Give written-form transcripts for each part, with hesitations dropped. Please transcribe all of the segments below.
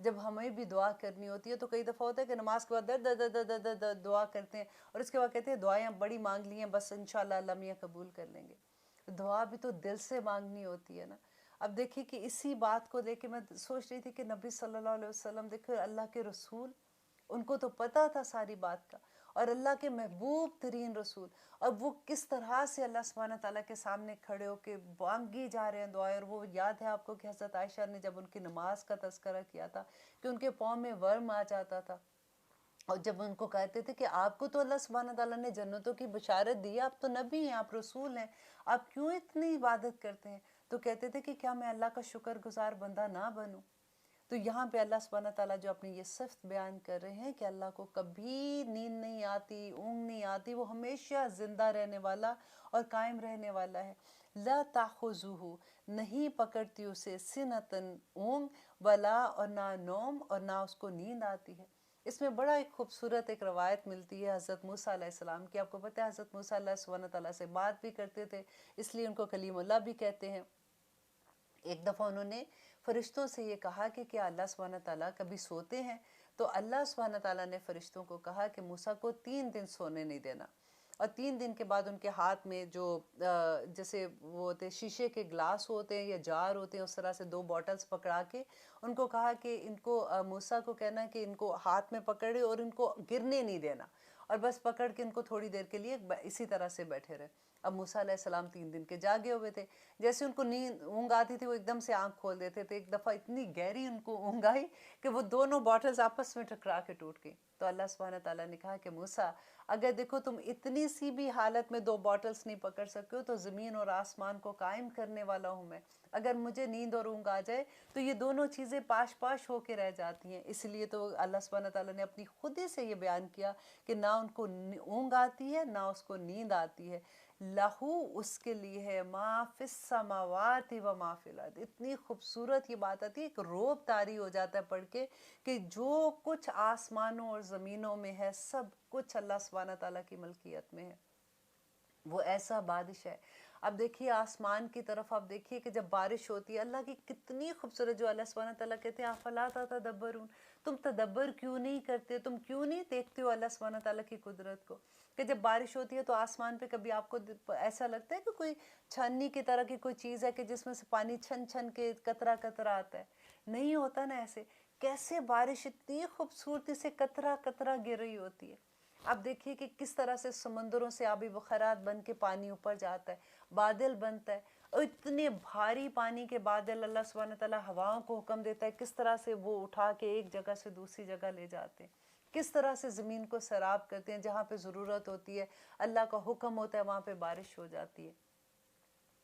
جب ہمیں بھی دعا کرنی ہوتی ہے تو کئی دفعہ ہوتا ہے کہ نماز کے بعد در دعا کرتے ہیں اور اس کے بعد کہتے ہیں دعائیں بڑی مانگ لی ہیں بس انشاءاللہ اللہ میاں قبول کر لیں گے۔ دعا بھی تو دل سے مانگنی ہوتی ہے نا۔ اب دیکھیے کہ اسی بات کو دیکھ کے میں سوچ رہی تھی کہ نبی صلی اللہ علیہ وسلم دیکھو اللہ کے رسول، ان کو تو پتہ تھا ساری بات کا، اور اللہ کے محبوب ترین رسول، اور وہ کس طرح سے اللہ سبحانہ تعالیٰ کے سامنے کھڑے ہو کے مانگی جا رہے ہیں دعائیں۔ اور وہ یاد ہے آپ کو کہ حضرت عائشہ نے جب ان کی نماز کا تذکرہ کیا تھا کہ ان کے پاؤں میں ورم آ جاتا تھا، اور جب ان کو کہتے تھے کہ آپ کو تو اللہ سبحانہ تعالیٰ نے جنتوں کی بشارت دی ہے، آپ تو نبی ہیں، آپ رسول ہیں، آپ کیوں اتنی عبادت کرتے ہیں؟ تو کہتے تھے کہ کیا میں اللہ کا شکر گزار بندہ نہ بنوں؟ تو یہاں پہ اللہ سبحانہ تعالیٰ جو اپنی یہ صفت بیان کر رہے ہیں کہ اللہ کو کبھی نیند نہیں آتی، اونگ نہیں آتی، وہ ہمیشہ زندہ رہنے والا اور قائم رہنے والا ہے۔ لا تاخذہ، نہیں پکڑتی اسے سنتن اونگ، ولا، اور نہ نوم، اور نہ اس کو نیند آتی ہے۔ اس میں بڑا ایک خوبصورت ایک روایت ملتی ہے حضرت موسیٰ علیہ السلام کی۔ آپ کو پتہ ہے حضرت موسیٰ اللہ سبحانہ تعالیٰ سے بات بھی کرتے تھے، اس لیے ان کو کلیم اللہ بھی کہتے ہیں۔ ایک دفعہ انہوں نے فرشتوں سے یہ کہا کہ کیا اللہ سبحانہ تعالیٰ کبھی سوتے ہیں؟ تو اللہ سبحانہ تعالیٰ نے فرشتوں کو کہا کہ موسیٰ کو 3 دن سونے نہیں دینا، اور 3 دن کے بعد ان کے ہاتھ میں جو جیسے وہ ہوتے شیشے کے گلاس ہوتے ہیں یا جار ہوتے ہیں، اس طرح سے 2 بوٹلز پکڑا کے ان کو کہا کہ ان کو موسیٰ کو کہنا ہے کہ ان کو ہاتھ میں پکڑے اور ان کو گرنے نہیں دینا، اور بس پکڑ کے ان کو تھوڑی دیر کے لیے اسی طرح سے بیٹھے رہے۔ اب موسیٰ علیہ السلام 3 دن کے جاگے ہوئے تھے، جیسے ان کو نیند اونگ آتی تھی وہ ایک دم سے آنکھ کھول دیتے تھے۔ ایک دفعہ اتنی گہری ان کو اونگ آئی کہ وہ دونوں باٹلز آپس میں ٹکرا کے ٹوٹ گئی۔ تو اللہ سبحانہ تعالیٰ نے کہا کہ موسیٰ اگر دیکھو تم اتنی سی بھی حالت میں 2 باٹلز نہیں پکڑ سکتے ہو تو زمین اور آسمان کو قائم کرنے والا ہوں میں، اگر مجھے نیند اور اونگ آ جائے تو یہ دونوں چیزیں پاش پاش ہو کے رہ جاتی ہیں۔ اس لیے تو اللہ سبحانہ تعالیٰ نے اپنی خود ہی سے یہ بیان کیا کہ نہ ان کو اونگ آتی ہے نہ اس کو نیند آتی ہے۔ لہو، اس کے لیے ہے، ما فی السماوات و ما فی الارض۔ اتنی خوبصورت یہ بات آتی ہے، ایک روب طاری ہو جاتا ہے پڑھ کے کہ جو کچھ آسمانوں اور زمینوں میں ہے سب کچھ اللہ سبحانہ تعالیٰ کی ملکیت میں ہے۔ وہ ایسا بادش ہے۔ اب دیکھیے آسمان کی طرف، آپ دیکھیے کہ جب بارش ہوتی ہے اللہ کی کتنی خوبصورت، جو اللہ سبحانہ تعالیٰ کہتے ہیں افلا تدبرون، تم تدبر کیوں نہیں کرتے، تم کیوں نہیں دیکھتے ہو اللہ سبحانہ تعالیٰ کی قدرت کو، کہ جب بارش ہوتی ہے تو آسمان پہ کبھی آپ کو ایسا لگتا ہے کہ کوئی چھنی کی طرح کی کوئی چیز ہے کہ جس میں سے پانی چھن چھن کے قطرہ قطرہ آتا ہے؟ نہیں ہوتا نا ایسے، کیسے بارش اتنی خوبصورتی سے قطرہ قطرہ گر رہی ہوتی ہے۔ اب دیکھیے کہ کس طرح سے سمندروں سے آبی بخارات بن کے پانی اوپر جاتا ہے، بادل بنتا ہے، اور اتنے بھاری پانی کے بادل اللہ سبحانہ تعالیٰ ہواؤں کو حکم دیتا ہے کس طرح سے وہ اٹھا کے ایک جگہ سے دوسری جگہ لے جاتے ہیں، کس طرح سے زمین کو سیراب کرتے ہیں، جہاں پہ ضرورت ہوتی ہے اللہ کا حکم ہوتا ہے وہاں پہ بارش ہو جاتی ہے۔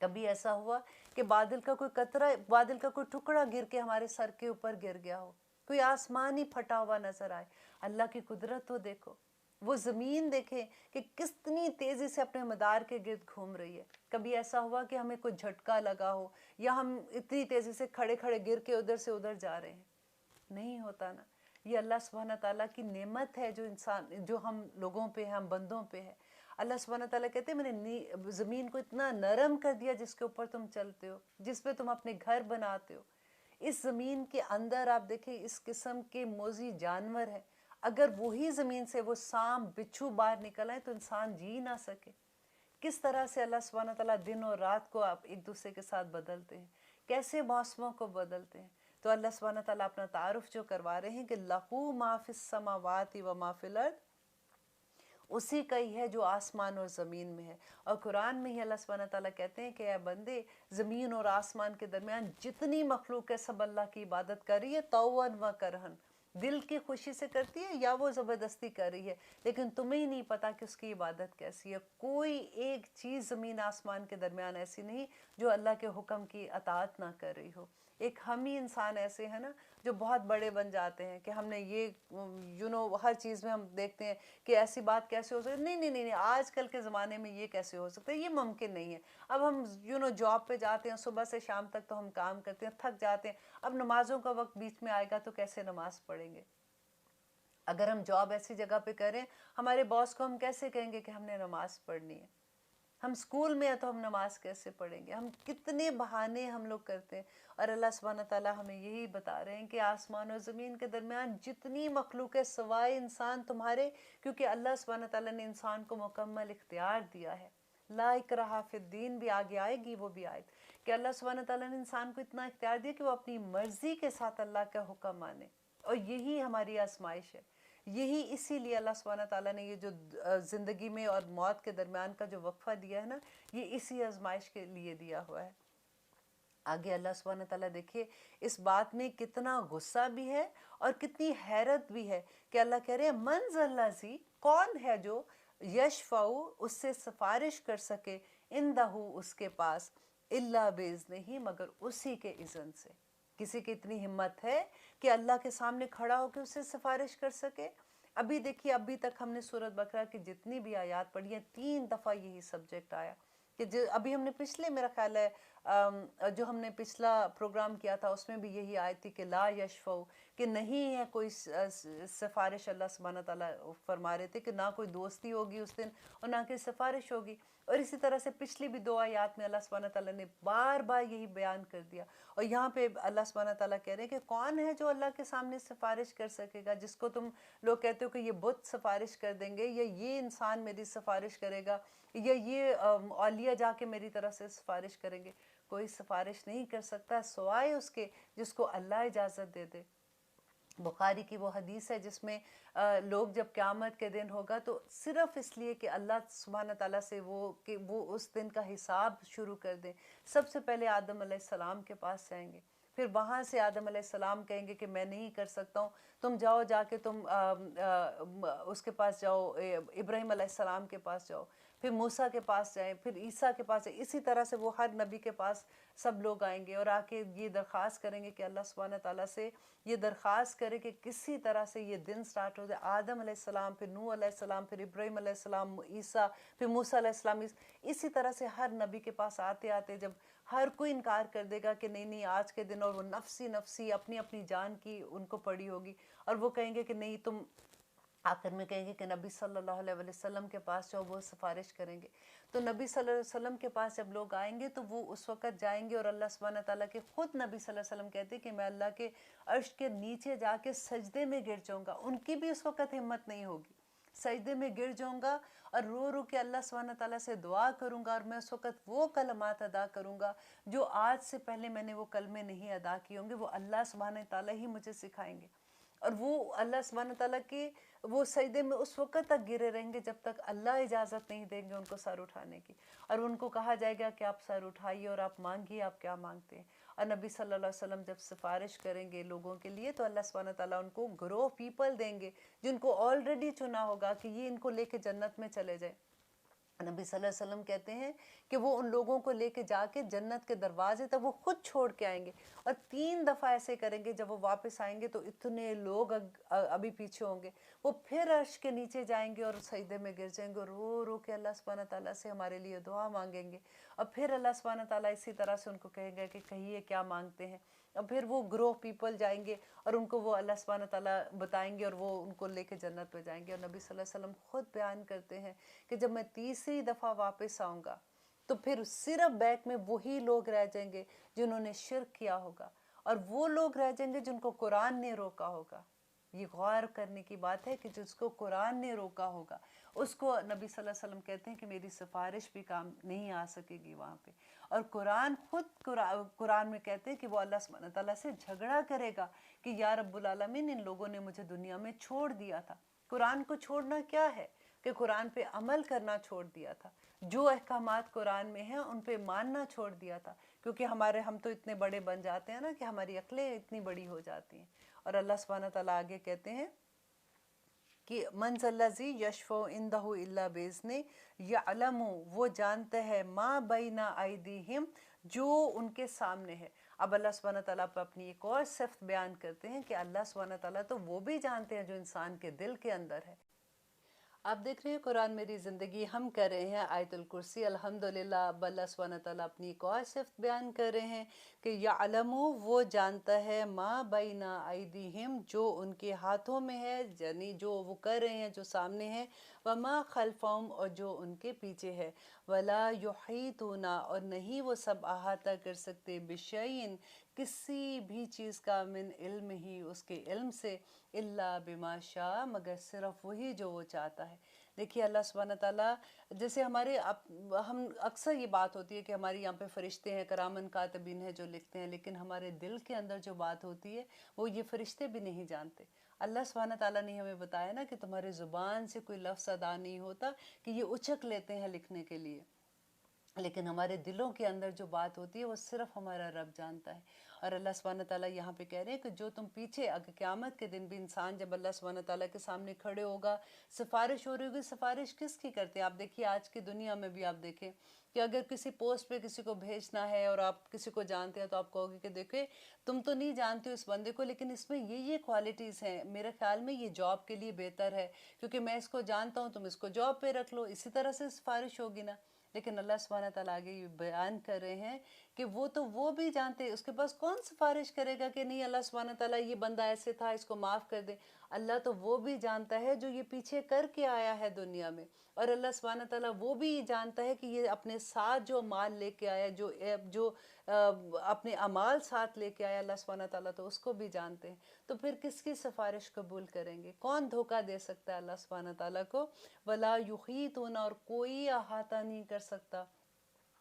کبھی ایسا ہوا کہ بادل کا کوئی قطرہ، بادل کا کوئی ٹکڑا گر کے ہمارے سر کے اوپر گر گیا ہو، کوئی آسمان ہی پھٹا ہوا نظر آئے؟ اللہ کی قدرت تو دیکھو، وہ زمین دیکھیں کہ کتنی تیزی سے اپنے مدار کے گرد گھوم رہی ہے۔ کبھی ایسا ہوا کہ ہمیں کوئی جھٹکا لگا ہو یا ہم اتنی تیزی سے کھڑے کھڑے گر کے ادھر سے ادھر جا رہے ہیں؟ نہیں ہوتا نا۔ یہ اللہ سبحانہ تعالیٰ کی نعمت ہے جو ہم لوگوں پہ ہے، ہم بندوں پہ ہے۔ اللہ سبحانہ تعالیٰ کہتے ہیں میں نے زمین کو اتنا نرم کر دیا جس کے اوپر تم چلتے ہو، جس پہ تم اپنے گھر بناتے ہو۔ اس زمین کے اندر آپ دیکھیں اس قسم کے موذی جانور ہیں، اگر وہی زمین سے وہ سانپ بچھو باہر نکل آئے تو انسان جی نہ سکے۔ کس طرح سے اللہ سبحانہ تعالیٰ دن اور رات کو آپ ایک دوسرے کے ساتھ بدلتے ہیں، کیسے موسموں کو بدلتے ہیں۔ تو اللہ سبحانہ تعالیٰ اپنا تعارف جو کروا رہے ہیں کہ لَهُ مَا فِي السَّمَاوَاتِ وَمَا فِي الْأَرْضِ، اسی کا ہی ہے جو آسمان اور زمین میں ہے۔ اور قرآن میں ہی اللہ سبحانہ تعالیٰ کہتے ہیں کہ اے بندے، زمین اور آسمان کے درمیان جتنی مخلوق ہے سب اللہ کی عبادت کر رہی ہے، طوعاً و کرہاً، دل کی خوشی سے کرتی ہے یا وہ زبردستی کر رہی ہے، لیکن تمہیں نہیں پتا کہ اس کی عبادت کیسی ہے۔ کوئی ایک چیز زمین آسمان کے درمیان ایسی نہیں جو اللہ کے حکم کی اطاعت نہ کر رہی ہو۔ ایک ہم ہی انسان ایسے ہیں نا جو بہت بڑے بن جاتے ہیں کہ ہم نے یہ ہر چیز میں ہم دیکھتے ہیں کہ ایسی بات کیسے ہو سکتی ہے، نہیں آج کل کے زمانے میں یہ کیسے ہو سکتا ہے، یہ ممکن نہیں ہے۔ اب ہم جاب پہ جاتے ہیں، صبح سے شام تک تو ہم کام کرتے ہیں، تھک جاتے ہیں، اب نمازوں کا وقت بیچ میں آئے گا تو کیسے نماز پڑھیں گے؟ اگر ہم جاب ایسی جگہ پہ کریں، ہمارے باس کو ہم کیسے کہیں گے کہ ہم نے نماز پڑھنی ہے؟ ہم اسکول میں ہیں تو ہم نماز کیسے پڑھیں گے؟ ہم کتنے بہانے ہم لوگ کرتے ہیں. اور اللہ سبحانہ تعالیٰ ہمیں یہی بتا رہے ہیں کہ آسمان و زمین کے درمیان جتنی مخلوق ہے سوائے انسان تمہارے، کیونکہ اللہ سبحانہ تعالیٰ نے انسان کو مکمل اختیار دیا ہے. لا اکراہ فی الدین بھی آگے آئے گی وہ بھی آیت، کہ اللہ سبحانہ تعالیٰ نے انسان کو اتنا اختیار دیا کہ وہ اپنی مرضی کے ساتھ اللہ کا حکم مانے. اور یہی ہماری آزمائش ہے. یہی اسی لیے اللہ سبحانہ تعالیٰ نے یہ جو زندگی میں اور موت کے درمیان کا جو وقفہ دیا ہے نا، یہ اسی آزمائش کے لیے دیا ہوا ہے. آگے اللہ سبحانہ تعالیٰ دیکھیے اس بات میں کتنا غصہ بھی ہے اور کتنی حیرت بھی ہے کہ اللہ کہہ رہے ہیں من ذا الذی، کون ہے جو یشفع اس سے سفارش کر سکے عندہ اس کے پاس الا باذنہ، مگر اسی کے اذن سے. کسی کی اتنی ہمت ہے کہ اللہ کے سامنے کھڑا ہو کے اس سے سفارش کر سکے؟ ابھی دیکھیے ابھی تک ہم نے سورۃ بقرہ کی جتنی بھی آیات پڑھی ہیں 3 دفعہ یہی سبجیکٹ آیا کہ ابھی ہم نے پچھلے میرا خیال ہے جو ہم نے پچھلا پروگرام کیا تھا اس میں بھی یہی آیت تھی کہ لا یشفع، کہ نہیں ہے کوئی سفارش. اللہ سبحانہ تعالیٰ فرما رہے تھے کہ نہ کوئی دوستی ہوگی اس دن اور نہ کوئی سفارش ہوگی. اور اسی طرح سے پچھلی بھی 2 آیات میں اللہ سبحانہ تعالیٰ نے بار بار یہی بیان کر دیا. اور یہاں پہ اللہ سبحانہ تعالیٰ کہہ رہے ہیں کہ کون ہے جو اللہ کے سامنے سفارش کر سکے گا؟ جس کو تم لوگ کہتے ہو کہ یہ بت سفارش کر دیں گے، یا یہ انسان میری سفارش کرے گا، یا یہ اولیاء جا کے میری طرف سے سفارش کریں گے. کوئی سفارش نہیں کر سکتا سوائے اس کے جس کو اللہ اجازت دے دے. بخاری کی وہ حدیث ہے جس میں لوگ جب قیامت کے دن ہوگا تو صرف اس لیے کہ اللہ سبحانہ تعالیٰ سے کہ وہ اس دن کا حساب شروع کر دیں، سب سے پہلے آدم علیہ السلام کے پاس جائیں گے. پھر وہاں سے آدم علیہ السلام کہیں گے کہ میں نہیں کر سکتا ہوں، تم جاؤ، جا کے تم اس کے پاس جاؤ، ابراہیم علیہ السلام کے پاس جاؤ. پھر موسیٰ کے پاس جائیں، پھر عیسیٰ کے پاس جائیں. اسی طرح سے وہ ہر نبی کے پاس سب لوگ آئیں گے اور آ کے یہ درخواست کریں گے کہ اللہ سبحانہ تعالیٰ سے یہ درخواست کرے کہ کسی طرح سے یہ دن سٹارٹ ہو جائے. آدم علیہ السلام، پھر نوح علیہ السلام، پھر ابراہیم علیہ السلام، عیسیٰ، پھر موسیٰ علیہ السلام. اسی طرح سے ہر نبی کے پاس آتے آتے جب ہر کوئی انکار کر دے گا کہ نہیں نہیں آج کے دن، اور وہ نفسی نفسی اپنی اپنی جان کی ان کو پڑی ہوگی، اور وہ کہیں گے کہ نہیں تم، آخر میں کہیں گے کہ نبی صلی اللہ علیہ وسلم کے پاس جاؤ، وہ سفارش کریں گے. تو نبی صلی اللہ علیہ وسلم کے پاس جب لوگ آئیں گے تو وہ اس وقت جائیں گے، اور اللہ سبحانہ تعالیٰ کے خود نبی صلی اللہ علیہ وسلم کہتے ہیں کہ میں اللہ کے عرش کے نیچے جا کے سجدے میں گر جاؤں گا. ان کی بھی اس وقت ہمت نہیں ہوگی. سجدے میں گر جاؤں گا اور رو رو کے اللہ سبحانہ تعالیٰ سے دعا کروں گا، اور میں اس وقت وہ کلمات ادا کروں گا جو آج سے پہلے میں نے وہ کلمے نہیں ادا کیے ہوں گے، وہ اللہ سبحانہ تعالیٰ ہی مجھے سکھائیں گے. اور وہ اللہ سبحانہ تعالیٰ کے وہ سجدے میں اس وقت تک گرے رہیں گے جب تک اللہ اجازت نہیں دیں گے ان کو سر اٹھانے کی. اور ان کو کہا جائے گا کہ آپ سر اٹھائیے اور آپ مانگیے آپ کیا مانگتے ہیں. اور نبی صلی اللہ علیہ وسلم جب سفارش کریں گے لوگوں کے لیے تو اللہ سبحانہ تعالیٰ ان کو گروہ پیپل دیں گے جن کو آلریڈی چنا ہوگا کہ یہ ان کو لے کے جنت میں چلے جائیں. نبی صلی اللہ علیہ وسلم کہتے ہیں کہ وہ ان لوگوں کو لے کے جا کے جنت کے دروازے تک وہ خود چھوڑ کے آئیں گے، اور 3 دفعہ ایسے کریں گے. جب وہ واپس آئیں گے تو اتنے لوگ ابھی پیچھے ہوں گے. وہ پھر عرش کے نیچے جائیں گے اور سجدے میں گر جائیں گے، اور رو رو کے اللہ سبحانہ تعالیٰ سے ہمارے لیے دعا مانگیں گے. اور پھر اللہ سبحانہ تعالیٰ اسی طرح سے ان کو کہیں گے کہ کہیے کیا مانگتے ہیں. اور پھر وہ گروہ پیپل جائیں گے اور ان کو وہ اللہ سبحانہ تعالیٰ بتائیں گے اور وہ ان کو لے کے جنت میں جائیں گے. اور نبی صلی اللہ علیہ وسلم خود بیان کرتے ہیں کہ جب میں تیسری دفعہ واپس آؤں گا تو پھر صرف بیک میں وہی لوگ رہ جائیں گے جنہوں نے شرک کیا ہوگا، اور وہ لوگ رہ جائیں گے جن کو قرآن نے روکا ہوگا. یہ غور کرنے کی بات ہے کہ جس کو قرآن نے روکا ہوگا اس کو نبی صلی اللہ علیہ وسلم کہتے ہیں کہ میری سفارش بھی کام نہیں آ سکے گی وہاں پہ. اور قرآن خود قرآن میں کہتے ہیں کہ وہ اللہ سبحانہ تعالیٰ سے جھگڑا کرے گا کہ یا رب العالمین ان لوگوں نے مجھے دنیا میں چھوڑ دیا تھا. قرآن کو چھوڑنا کیا ہے کہ قرآن پہ عمل کرنا چھوڑ دیا تھا، جو احکامات قرآن میں ہیں ان پہ ماننا چھوڑ دیا تھا، کیونکہ ہم تو اتنے بڑے بن جاتے ہیں نا کہ ہماری عقلیں اتنی بڑی ہو جاتی ہیں. اور اللہ سبحانہ تعالیٰ آگے کہتے ہیں کہ من ذا الذی یشفع عندہ الا باذنہ یعلم، وہ جانتا ہے ما بین ایدیہم، جو ان کے سامنے ہے. اب اللہ سبحانہ تعالیٰ پہ اپنی ایک اور صفت بیان کرتے ہیں کہ اللہ سبحانہ تعالیٰ تو وہ بھی جانتے ہیں جو انسان کے دل کے اندر ہے. آپ دیکھ رہے ہیں قرآن میری زندگی، ہم کر رہے ہیں آیت الکرسی الحمدللہ۔ اب اللہ سبحانہ تعالیٰ اپنی ایک اور صفت بیان کر رہے ہیں کہ یعلم، وہ جانتا ہے، ما بین ایدیہم، جو ان کے ہاتھوں میں ہے، یعنی جو وہ کر رہے ہیں، جو سامنے ہے، وما خلفہم، اور جو ان کے پیچھے ہے، ولا یحیطون، اور نہیں وہ سب احاطہ کر سکتے، بشیء، کسی بھی چیز کا، من علم ہی، اس کے علم سے، الا بما شاء، مگر صرف وہی جو وہ چاہتا ہے۔ دیکھیے اللہ سبحانہ تعالیٰ، جیسے ہمارے ہم اکثر یہ بات ہوتی ہے کہ ہمارے یہاں پہ فرشتے ہیں، کرامن کاتبین ہیں جو لکھتے ہیں، لیکن ہمارے دل کے اندر جو بات ہوتی ہے وہ یہ فرشتے بھی نہیں جانتے۔ اللہ سبحانہ تعالیٰ نے ہمیں بتایا نا کہ تمہارے زبان سے کوئی لفظ ادا نہیں ہوتا کہ یہ اچک لیتے ہیں لکھنے کے لیے، لیکن ہمارے دلوں کے اندر جو بات ہوتی ہے وہ صرف ہمارا رب جانتا ہے۔ اور اللہ سبحانہ تعالیٰ یہاں پہ کہہ رہے ہیں کہ جو تم پیچھے، اگر قیامت کے دن بھی انسان جب اللہ سبحانہ تعالیٰ کے سامنے کھڑے ہوگا، سفارش ہو رہی ہوگی، سفارش کس کی کرتے ہیں؟ آپ دیکھیے آج کی دنیا میں بھی آپ دیکھیں کہ اگر کسی پوسٹ پہ کسی کو بھیجنا ہے اور آپ کسی کو جانتے ہیں تو آپ کہو گے کہ دیکھیں تم تو نہیں جانتے ہو اس بندے کو، لیکن اس میں یہ کوالٹیز ہیں، میرے خیال میں یہ جاب کے لیے بہتر ہے، کیونکہ میں اس کو جانتا ہوں، تم اس کو جاب پہ رکھ لو، اسی طرح سے سفارش ہوگی نا۔ لیکن اللہ سبحانہ تعالیٰ آگے یہ بیان کر رہے ہیں کہ وہ بھی جانتے، اس کے پاس کون سفارش کرے گا کہ نہیں اللہ سبحانہ تعالیٰ یہ بندہ ایسے تھا، اس کو معاف کر دے۔ اللہ تو وہ بھی جانتا ہے جو یہ پیچھے کر کے آیا ہے دنیا میں، اور اللہ سبحانہ تعالیٰ وہ بھی جانتا ہے کہ یہ اپنے ساتھ جو مال لے کے آیا، جو اپنے اعمال ساتھ لے کے آیا، اللہ سبحانہ تعالیٰ تو اس کو بھی جانتے ہیں۔ تو پھر کس کی سفارش قبول کریں گے؟ کون دھوکہ دے سکتا ہے اللہ سبحانہ تعالیٰ کو؟ ولا یحیطون، اور کوئی احاطہ نہیں کر سکتا۔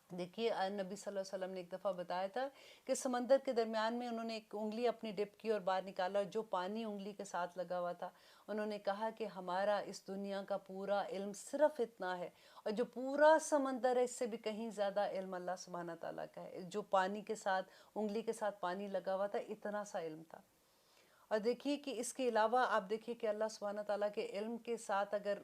دیکھیے نبی صلی اللہ علیہ وسلم نے ایک دفعہ بتایا تھا کہ سمندر کے درمیان میں انہوں نے ایک انگلی اپنی ڈپ کی اور باہر نکالا، جو پانی انگلی کے ساتھ لگا ہوا تھا۔ انہوں نے کہا کہ ہمارا اس دنیا کا پورا علم صرف اتنا ہے، اور جو پورا سمندر ہے اس سے بھی کہیں زیادہ علم اللہ سبحانہ تعالیٰ کا ہے۔ جو پانی کے ساتھ، انگلی کے ساتھ پانی لگا ہوا تھا، اتنا سا علم تھا۔ اور دیکھیے کہ اس کے علاوہ آپ دیکھیے کہ اللہ سبحانہ تعالیٰ کے علم کے ساتھ اگر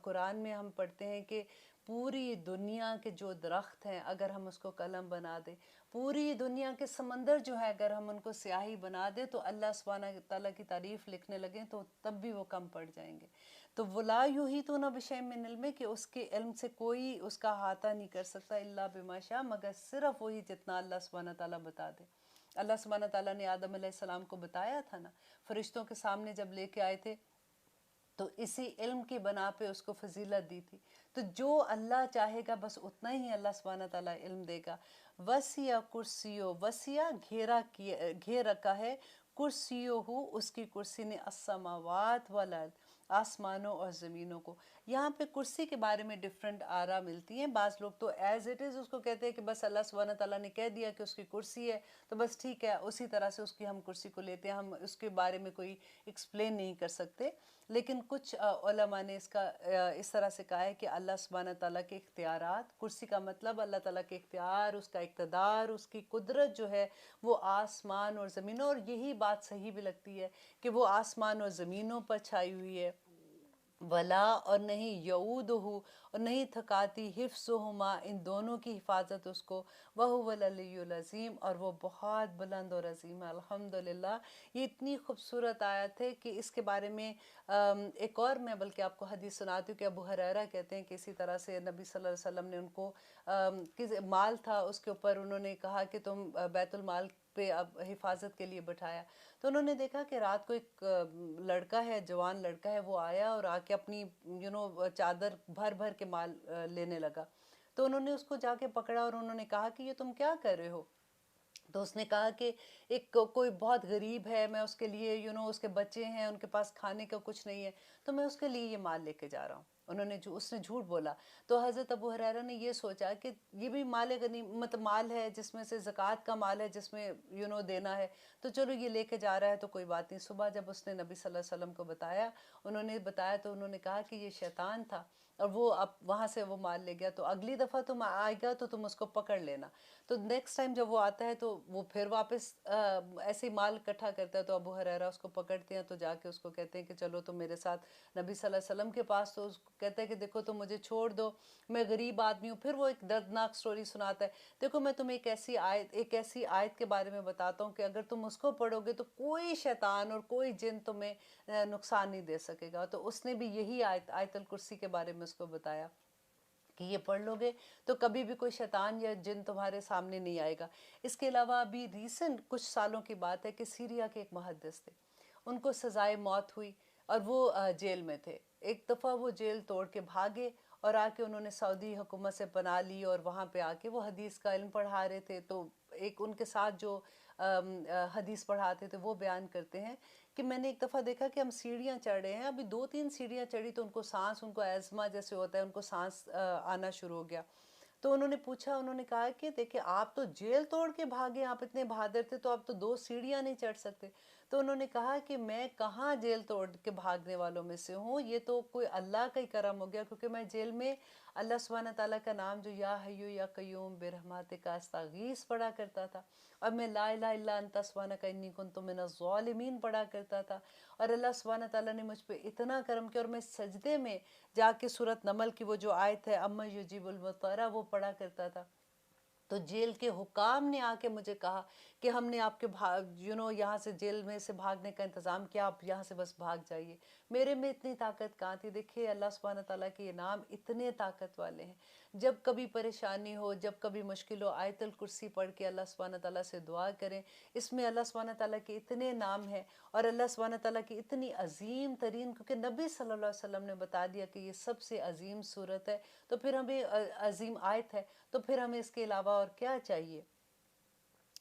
قرآن میں ہم پڑھتے ہیں کہ پوری دنیا کے جو درخت ہیں اگر ہم اس کو قلم بنا دیں، پوری دنیا کے سمندر جو ہے اگر ہم ان کو سیاہی بنا دیں، تو اللہ سبحانہ تعالیٰ کی تعریف لکھنے لگیں تو تب بھی وہ کم پڑ جائیں گے۔ تو وَلَا يُحِيطُونَ بِشَيْءٍ مِّنْ عِلْمِهِ، کہ اس کے علم سے کوئی اس کا احاطہ نہیں کر سکتا، الا بما شاء، مگر صرف وہی جتنا اللہ سبحانہ تعالیٰ بتا دے۔ اللہ سبحانہ تعالیٰ نے آدم علیہ السلام کو بتایا تھا نا، فرشتوں کے سامنے جب لے کے آئے تھے تو اسی علم کی بنا پہ اس کو فضیلت دی تھی۔ تو جو اللہ چاہے گا بس اتنا ہی اللہ سبحانہ تعالیٰ علم دے گا۔ وسیع کرسیو، وسیع گھیر رکھا ہے، کرسیو ہو، اس کی کرسی نے، السماوات والارض، آسمانوں اور زمینوں کو۔ یہاں پہ کرسی کے بارے میں ڈیفرنٹ آرا ملتی ہیں، بعض لوگ تو ایز اٹ از اس کو کہتے ہیں کہ بس اللہ سبحانہ تعالیٰ نے کہہ دیا کہ اس کی کرسی ہے تو بس ٹھیک ہے، اسی طرح سے اس کی ہم کرسی کو لیتے ہیں، ہم اس کے بارے میں کوئی ایکسپلین نہیں کر سکتے۔ لیکن کچھ علماء نے اس کا اس طرح سے کہا ہے کہ اللہ سبحانہ تعالیٰ کے اختیارات، کرسی کا مطلب اللہ تعالیٰ کے اختیار، اس کا اقتدار، اس کی قدرت جو ہے وہ آسمان اور زمینوں، اور یہی بات صحیح بھی لگتی ہے کہ وہ آسمان اور زمینوں پر چھائی ہوئی ہے۔ ولا، اور نہیں یعودہ، اور نہیں تھکاتی، حفظہما، ان دونوں کی حفاظت اس کو، وہو العلی العظیم، اور وہ بہت بلند اور عظیم ہے۔ الحمدللہ، یہ اتنی خوبصورت آیت ہے کہ اس کے بارے میں ایک اور میں بلکہ آپ کو حدیث سناتی ہوں کہ ابو ہریرہ کہتے ہیں کہ اسی طرح سے نبی صلی اللہ علیہ وسلم نے ان کو مال تھا، اس کے اوپر انہوں نے کہا کہ تم بیت المال پہ اب حفاظت کے لیے بٹھایا، تو انہوں نے دیکھا کہ رات کو ایک لڑکا ہے، جوان لڑکا ہے، وہ آیا اور آ کے اپنی چادر بھر بھر کے مال لینے لگا۔ تو انہوں نے اس کو جا کے پکڑا اور انہوں نے کہا کہ یہ تم کیا کر رہے ہو؟ تو اس نے کہا کہ ایک کوئی بہت غریب ہے، میں اس کے لیے اس کے بچے ہیں، ان کے پاس کھانے کا کچھ نہیں ہے، تو میں اس کے لیے یہ مال لے کے جا رہا ہوں۔ اس نے جھوٹ بولا۔ تو حضرت ابو ہریرہ نے یہ سوچا کہ یہ بھی مال غنیمت، مال ہے جس میں سے زکوٰۃ کا مال ہے، جس میں دینا ہے، تو چلو یہ لے کے جا رہا ہے تو کوئی بات نہیں۔ صبح جب اس نے نبی صلی اللہ علیہ وسلم کو بتایا، انہوں نے بتایا تو انہوں نے کہا کہ یہ شیطان تھا، اور وہ اب وہاں سے وہ مال لے گیا، تو اگلی دفعہ تم آئے گا تو تم اس کو پکڑ لینا۔ تو نیکسٹ ٹائم جب وہ آتا ہے تو وہ پھر واپس ایسے ہی مال اکٹھا کرتا ہے، تو ابو ہریرہ اس کو پکڑتے ہیں، تو جا کے اس کو کہتے ہیں کہ چلو تم میرے ساتھ نبی صلی اللہ علیہ وسلم کے پاس، تو اس کو کہتا ہے کہ دیکھو تم مجھے چھوڑ دو، میں غریب آدمی ہوں۔ پھر وہ ایک دردناک سٹوری سناتا ہے، دیکھو میں تمہیں ایک ایسی آیت کے بارے میں بتاتا ہوں کہ اگر تم اس کو پڑھو گے تو کوئی شیطان اور کوئی جن تمہیں نقصان نہیں دے سکے گا۔ تو اس نے بھی یہی آیت الکرسی کے بارے میں اس کو بتایا کہ یہ پڑھ لو گے تو کبھی بھی کوئی شیطان یا جن تمہارے سامنے نہیں آئے گا۔ اس کے علاوہ ابھی ریسنٹ کچھ سالوں کی بات ہے کہ سیریا کے ایک محدث تھے، ان کو سزائے موت ہوئی اور وہ جیل میں تھے۔ ایک دفعہ وہ جیل توڑ کے بھاگے اور آ کے انہوں نے سعودی حکومت سے پناہ لی، اور وہاں پہ آ کے وہ حدیث کا علم پڑھا رہے تھے۔ تو ایک ان کے ساتھ جو حدیث پڑھاتے تھے وہ بیان کرتے ہیں کہ میں نے ایک دفعہ دیکھا کہ ہم سیڑھیاں چڑھ رہے ہیں، ابھی 2-3 سیڑھیاں چڑھی تو ان کو ایزما جیسے ہوتا ہے، ان کو سانس آنا شروع ہو گیا۔ تو انہوں نے پوچھا، انہوں نے کہا کہ دیکھیں آپ تو جیل توڑ کے بھاگے، آپ اتنے بہادر تھے تو آپ تو 2 سیڑھیاں نہیں چڑھ سکتے۔ تو انہوں نے کہا کہ میں کہاں جیل توڑ کے بھاگنے والوں میں سے ہوں، یہ تو کوئی اللہ کا ہی کرم ہو گیا، کیونکہ میں جیل میں اللہ سبحانہ تعالیٰ کا نام جو یا حیو یا قیوم برحمتک استغیث پڑھا کرتا تھا، اور میں لا الہ الا انت سبحانک انی کنت من الظالمین پڑھا کرتا تھا، اور اللہ سبحانہ تعالیٰ نے مجھ پہ اتنا کرم کیا، اور میں سجدے میں جا کے سورۃ نمل کی وہ جو آیت ہے اَمَّن یُجِیبُ الْمُضْطَرَّ وہ پڑھا کرتا تھا۔ تو جیل کے حکام نے آ کے مجھے کہا کہ ہم نے آپ کے یہاں سے جیل میں سے بھاگنے کا انتظام کیا، آپ یہاں سے بس بھاگ جائیے۔ میرے میں اتنی طاقت کہاں تھی؟ دیکھیے اللہ سبحانہ تعالیٰ کے یہ نام اتنے طاقت والے ہیں، جب کبھی پریشانی ہو، جب کبھی مشکل ہو، آیت الکرسی پڑھ کے اللہ سبحانہ تعالیٰ سے دعا کریں۔ اس میں اللہ سبحانہ تعالیٰ کے اتنے نام ہیں، اور اللہ سبحانہ تعالیٰ کی اتنی عظیم ترین، کیونکہ نبی صلی اللہ علیہ وسلم نے بتا دیا کہ یہ سب سے عظیم صورت ہے، تو پھر ہمیں عظیم آیت ہے، تو پھر ہمیں اس کے علاوہ اور کیا چاہیے؟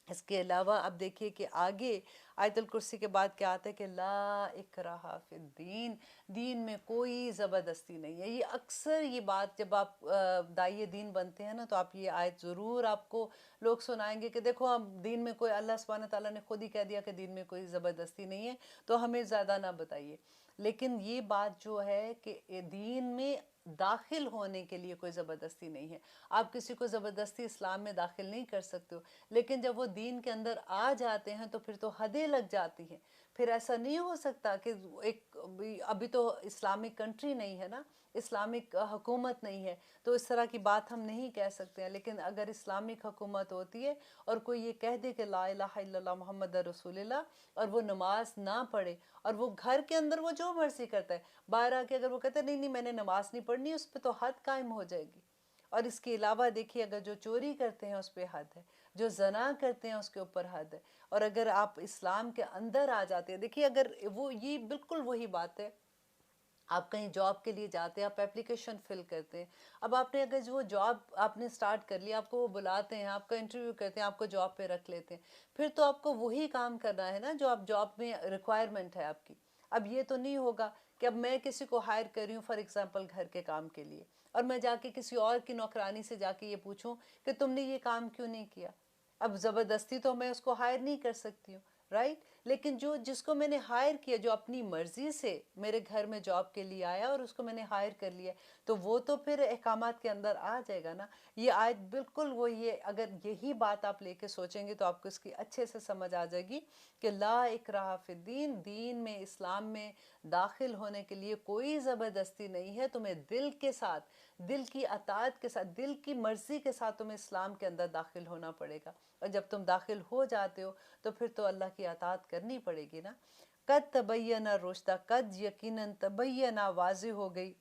اس کے علاوہ اب دیکھیے کہ آگے آیت الکرسی کے بعد کیا آتا ہے کہ لا اکراہ فی الدین، دین میں کوئی زبردستی نہیں ہے۔ یہ اکثر یہ بات جب آپ داعی دین بنتے ہیں نا، تو آپ یہ آیت ضرور آپ کو لوگ سنائیں گے کہ دیکھو ہم دین میں کوئی، اللہ سبحانہ تعالیٰ نے خود ہی کہہ دیا کہ دین میں کوئی زبردستی نہیں ہے، تو ہمیں زیادہ نہ بتائیے۔ لیکن یہ بات جو ہے کہ دین میں داخل ہونے کے لیے کوئی زبردستی نہیں ہے، آپ کسی کو زبردستی اسلام میں داخل نہیں کر سکتے ہو، لیکن جب وہ دین کے اندر آ جاتے ہیں تو پھر تو حدیں لگ جاتی ہیں۔ پھر ایسا نہیں ہو سکتا کہ ابھی تو اسلامک کنٹری نہیں ہے نا، اسلامک حکومت نہیں ہے، تو اس طرح کی بات ہم نہیں کہہ سکتے ہیں۔ لیکن اگر اسلامک حکومت ہوتی ہے اور کوئی یہ کہہ دے کہ لا الہ الا اللہ محمد رسول اللہ، اور وہ نماز نہ پڑھے، اور وہ گھر کے اندر وہ جو مرضی کرتا ہے، باہر آ کے اگر وہ کہتا ہے نہیں نہیں میں نے نماز نہیں پڑھنی، اس پہ تو حد قائم ہو جائے گی۔ اور اس کے علاوہ دیکھیے اگر جو چوری کرتے ہیں اس پہ حد ہے، جو زنا کرتے ہیں اس کے اوپر حد ہے، اور اگر آپ اسلام کے اندر آ جاتے ہیں، دیکھیے اگر وہ یہ بالکل وہی بات ہے، آپ کہیں جاب کے لیے جاتے ہیں، آپ اپلیکیشن فل کرتے ہیں، اب آپ نے اگر وہ جاب آپ نے سٹارٹ کر لیا، آپ کو وہ بلاتے ہیں، آپ کا انٹرویو کرتے ہیں، آپ کو جاب پہ رکھ لیتے ہیں، پھر تو آپ کو وہی کام کرنا ہے نا جو آپ جاب میں ریکوائرمنٹ ہے آپ کی۔ اب یہ تو نہیں ہوگا کہ اب میں کسی کو ہائر کر رہی ہوں فار ایگزامپل گھر کے کام کے لیے، اور میں جا کے کسی اور کی نوکرانی سے جا کے یہ پوچھوں کہ تم نے یہ کام کیوں نہیں کیا۔ اب زبردستی تو میں اس کو ہائر نہیں کر سکتی ہوں، رائٹ؟ لیکن جس کو میں نے ہائر کیا، جو اپنی مرضی سے میرے گھر میں جاب کے لیے آیا اور اس کو میں نے ہائر کر لیا، تو وہ تو پھر احکامات کے اندر آ جائے گا نا۔ یہ آیت بالکل وہی ہے، اگر یہی بات آپ لے کے سوچیں گے تو آپ کو اس کی اچھے سے سمجھ آ جائے گی کہ لا اکراہ فی الدین، دین میں، اسلام میں داخل ہونے کے لیے کوئی زبردستی نہیں ہے۔ تمہیں دل کے ساتھ، دل کی اطاعت کے ساتھ، دل کی مرضی کے ساتھ تمہیں اسلام کے اندر داخل ہونا پڑے گا، اور جب تم داخل ہو جاتے ہو تو پھر تو اللہ کی اطاعت کرنی پڑے گی نا۔ قد تبین الرشد، قد یقیناً تبین واضح ہو گئی،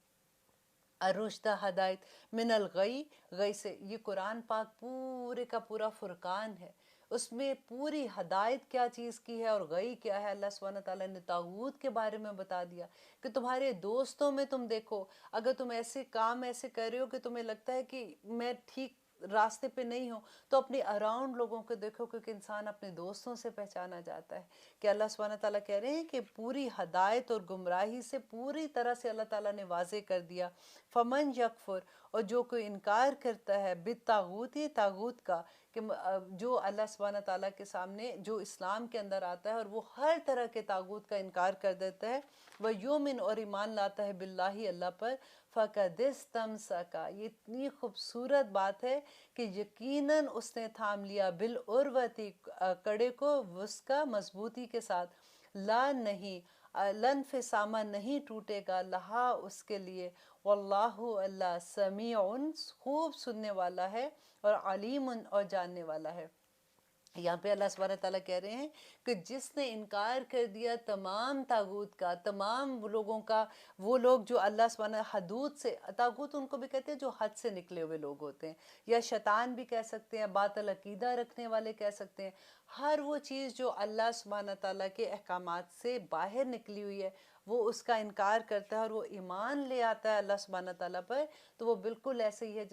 الرشد ہدایت، من الغی، غی سے۔ یہ قرآن پاک پورے کا پورا فرقان ہے، اس میں پوری ہدایت کیا چیز کی ہے اور غی کیا ہے۔ اللہ سبحانہ تعالیٰ نے طاغوت کے بارے میں بتا دیا کہ تمہارے دوستوں میں تم دیکھو، اگر تم ایسے کام ایسے کر رہے ہو کہ تمہیں لگتا ہے کہ میں ٹھیک راستے پہ نہیں ہوں، تو اپنے اراؤنڈ لوگوں کو دیکھو، کیونکہ انسان اپنے دوستوں سے پہچانا جاتا ہے۔ کہ اللہ سبحانہ تعالیٰ کہہ رہے ہیں کہ پوری ہدایت اور گمراہی سے پوری طرح سے اللہ تعالیٰ نے واضح کر دیا۔ فمن یکفر، اور جو کوئی انکار کرتا ہے بالطاغوت، طاغوت کا، کہ جو اللہ سبحانہ تعالیٰ کے سامنے جو اسلام کے اندر آتا ہے اور وہ ہر طرح کے طاغوت کا انکار کر دیتا ہے، وہ یومن اور ایمان لاتا ہے باللہ اللہ پر، فقد استمسک، یہ اتنی خوبصورت بات ہے کہ یقیناً اس نے تھام لیا بالعروتی کڑے کو وثقی مضبوطی کے ساتھ، لا نہیں لن فسامہ نہیں ٹوٹے گا لہا اس کے لیے، واللہ اللہ سمیع خوب سننے والا ہے اور علیم اور جاننے والا ہے۔ یہاں پہ اللہ سبحانہ تعالیٰ کہہ رہے ہیں کہ جس نے انکار کر دیا تمام طاغوت کا، تمام لوگوں کا، وہ لوگ جو اللہ سبحانہ حدود سے، طاغوت ان کو بھی کہتے ہیں جو حد سے نکلے ہوئے لوگ ہوتے ہیں، یا شیطان بھی کہہ سکتے ہیں، باطل عقیدہ رکھنے والے کہہ سکتے ہیں، ہر وہ چیز جو اللہ سبحانہ تعالیٰ کے احکامات سے باہر نکلی ہوئی ہے وہ اس کا انکار کرتا ہے اور وہ ایمان لے آتا ہے اللہ سبحانہ تعالیٰ پر، تو وہ بالکل ایسے ہی ہے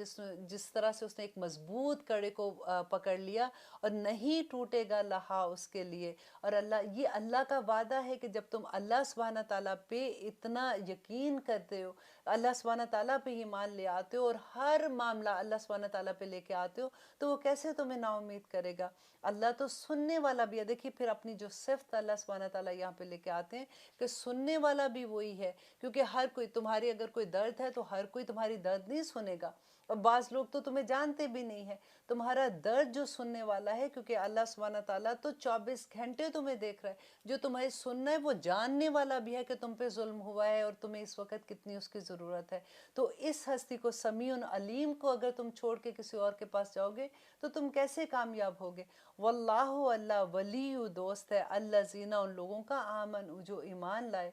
جس طرح سے اس نے ایک مضبوط کڑے کو پکڑ لیا اور نہیں ٹوٹے گا لہا اس کے لیے۔ اور یہ اللہ کا وعدہ ہے کہ جب تم اللہ سبحانہ تعالیٰ پہ اتنا یقین کرتے ہو، اللہ سبحانہ تعالیٰ پہ ایمان لے آتے ہو اور ہر معاملہ اللہ سبحانہ تعالیٰ پہ لے کے آتے ہو، تو وہ کیسے تمہیں نا امید کرے گا؟ اللہ تو سننے والا بھی ہے۔ دیکھیے پھر اپنی جو صفت اللہ سبحانہ تعالیٰ یہاں پہ لے کے آتے ہیں کہ سننے والا بھی وہی ہے، کیونکہ ہر کوئی تمہاری اگر کوئی درد ہے تو ہر کوئی تمہاری درد نہیں سنے گا، اور بعض لوگ تو تمہیں جانتے بھی نہیں ہیں، تمہارا درد جو سننے والا ہے، کیونکہ اللہ سبحانہ تعالیٰ تو 24 گھنٹے تمہیں دیکھ رہا ہے، جو تمہیں سننا ہے وہ جاننے والا بھی ہے کہ تم پہ ظلم ہوا ہے اور تمہیں اس وقت کتنی اس کی ضرورت ہے۔ تو اس ہستی کو، سمیع علیم کو اگر تم چھوڑ کے کسی اور کے پاس جاؤ گے تو تم کیسے کامیاب ہوگے؟ واللہ اللہ ولی دوست ہے الذین ان لوگوں کا آمن جو ایمان لائے۔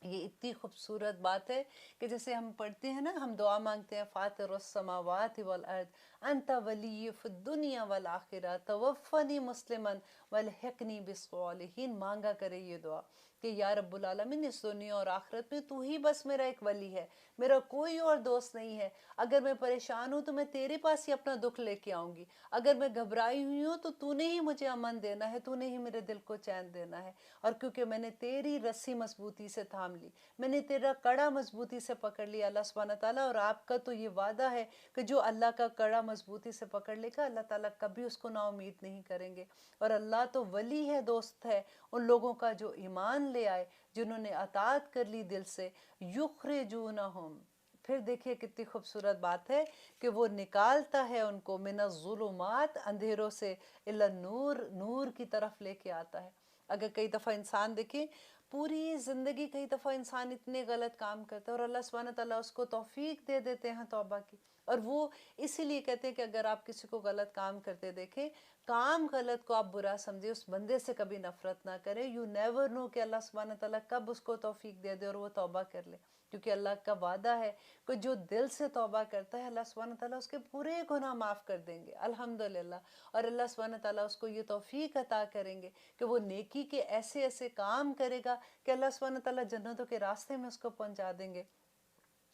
یہ اتنی خوبصورت بات ہے کہ جیسے ہم پڑھتے ہیں نا، ہم دعا مانگتے ہیں فاطر السماوات والارض انت ولی فی الدنیا والآخرہ توفنی مسلما والحقنی بالصالحین، مانگا کرے یہ دعا کہ یا رب العالمین اس دنیا اور آخرت میں تو ہی بس میرا ایک ولی ہے، میرا کوئی اور دوست نہیں ہے، اگر میں پریشان ہوں تو میں تیرے پاس ہی اپنا دکھ لے کے آؤں گی، اگر میں گھبرائی ہوئی ہوں تو نے ہی مجھے امن دینا ہے، تو نے ہی میرے دل کو چین دینا ہے، اور کیونکہ میں نے تیری رسی مضبوطی سے تھام لی، میں نے تیرا کڑا مضبوطی سے پکڑ لیا اللہ سبحانہ تعالیٰ، اور آپ کا تو یہ وعدہ ہے کہ جو اللہ کا کڑا مضبوطی سے پکڑ لے گا اللہ تعالیٰ کبھی اس کو نا امید نہیں کریں گے، اور اللہ تو ولی ہے، دوست ہے ان لوگوں کا جو ایمان لے آئے، جنہوں نے اطاعت کر لی دل سے، یخرجونہم، پھر دیکھیے کتنی خوبصورت بات ہے کہ وہ نکالتا ہے ان کو من الظلمات، اندھیروں سے، الی النور، نور کی طرف لے کے آتا ہے۔ اگر کئی دفعہ انسان دیکھیں پوری زندگی کئی دفعہ انسان اتنے غلط کام کرتا ہے اور اللہ سبحانہ تعالیٰ اس کو توفیق دے دیتے ہیں توبہ کی، اور وہ اسی لیے کہتے ہیں کہ اگر آپ کسی کو غلط کام کرتے دیکھیں، کام غلط کو آپ برا سمجھے، اس بندے سے کبھی نفرت نہ کرے، یو نیور نو کہ اللہ سبحانہ تعالیٰ کب اس کو توفیق دے دے اور وہ توبہ کر لے، کیونکہ اللہ کا وعدہ ہے کہ جو دل سے توبہ کرتا ہے اللہ سبحانہ تعالیٰ اس کے پورے گناہ معاف کر دیں گے الحمدللہ، اور اللہ سبحانہ تعالیٰ اس کو یہ توفیق عطا کریں گے کہ وہ نیکی کے ایسے ایسے کام کرے گا کہ اللہ سبحانہ تعالیٰ جنتوں کے راستے میں اس کو پہنچا دیں گے۔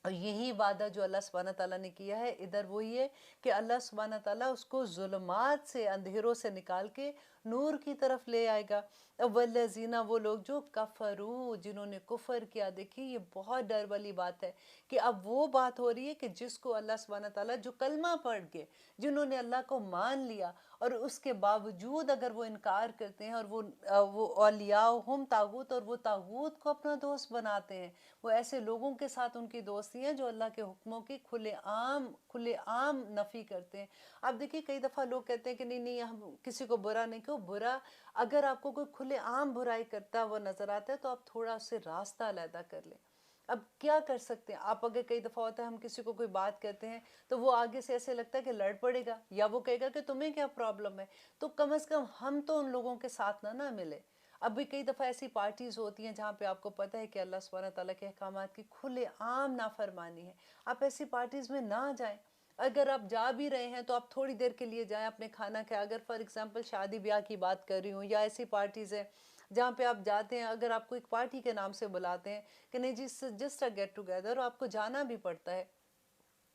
اور یہی وعدہ جو اللہ سبحانہ تعالیٰ نے کیا ہے ادھر وہی ہے کہ اللہ سبحانہ تعالیٰ اس کو ظلمات سے، اندھیروں سے نکال کے نور کی طرف لے آئے گا۔ والذین، وہ لوگ جو کفروا، جنہوں نے کفر کیا، دیکھیے یہ بہت ڈر والی بات ہے کہ اب وہ بات ہو رہی ہے کہ جس کو اللہ سبحانہ تعالیٰ، جو کلمہ پڑھ کے، جنہوں نے اللہ کو مان لیا اور اس کے باوجود اگر وہ انکار کرتے ہیں اور وہ اولیاءہم طاغوت، اور وہ طاغوت کو اپنا دوست بناتے ہیں، وہ ایسے لوگوں کے ساتھ ان کی دوستی ہے جو اللہ کے حکموں کی کھلے عام نفی کرتے ہیں۔ اب دیکھیے کئی دفعہ لوگ کہتے ہیں کہ نہیں ہم کسی کو برا نہیں، کیوں برا، اگر آپ کو کوئی کھلے عام برائی کرتا وہ نظر آتا ہے تو آپ تھوڑا اس سے راستہ علیحدہ کر لیں۔ اب کیا کر سکتے ہیں آپ؟ اگر کئی دفعہ ہوتا ہے ہم کسی کو کوئی بات کہتے ہیں تو وہ آگے سے ایسے لگتا ہے کہ لڑ پڑے گا، یا وہ کہے گا کہ تمہیں کیا پرابلم ہے، تو کم از کم ہم تو ان لوگوں کے ساتھ نہ ملے۔ اب بھی کئی دفعہ ایسی پارٹیز ہوتی ہیں جہاں پہ آپ کو پتہ ہے کہ اللہ سبحانہ تعالیٰ کے احکامات کی کھلے عام نافرمانی ہے، آپ ایسی پارٹیز میں نہ جائیں۔ اگر آپ جا بھی رہے ہیں تو آپ تھوڑی دیر کے لیے جائیں، اپنے کھانا کھائیں۔ اگر فار ایگزامپل شادی بیاہ کی بات کر رہی ہوں، یا ایسی پارٹیز ہیں جہاں پہ آپ جاتے ہیں، اگر آپ کو ایک پارٹی کے نام سے بلاتے ہیں کہ نہیں جی جسٹ اے گیٹ ٹوگیدر، آپ کو جانا بھی پڑتا ہے،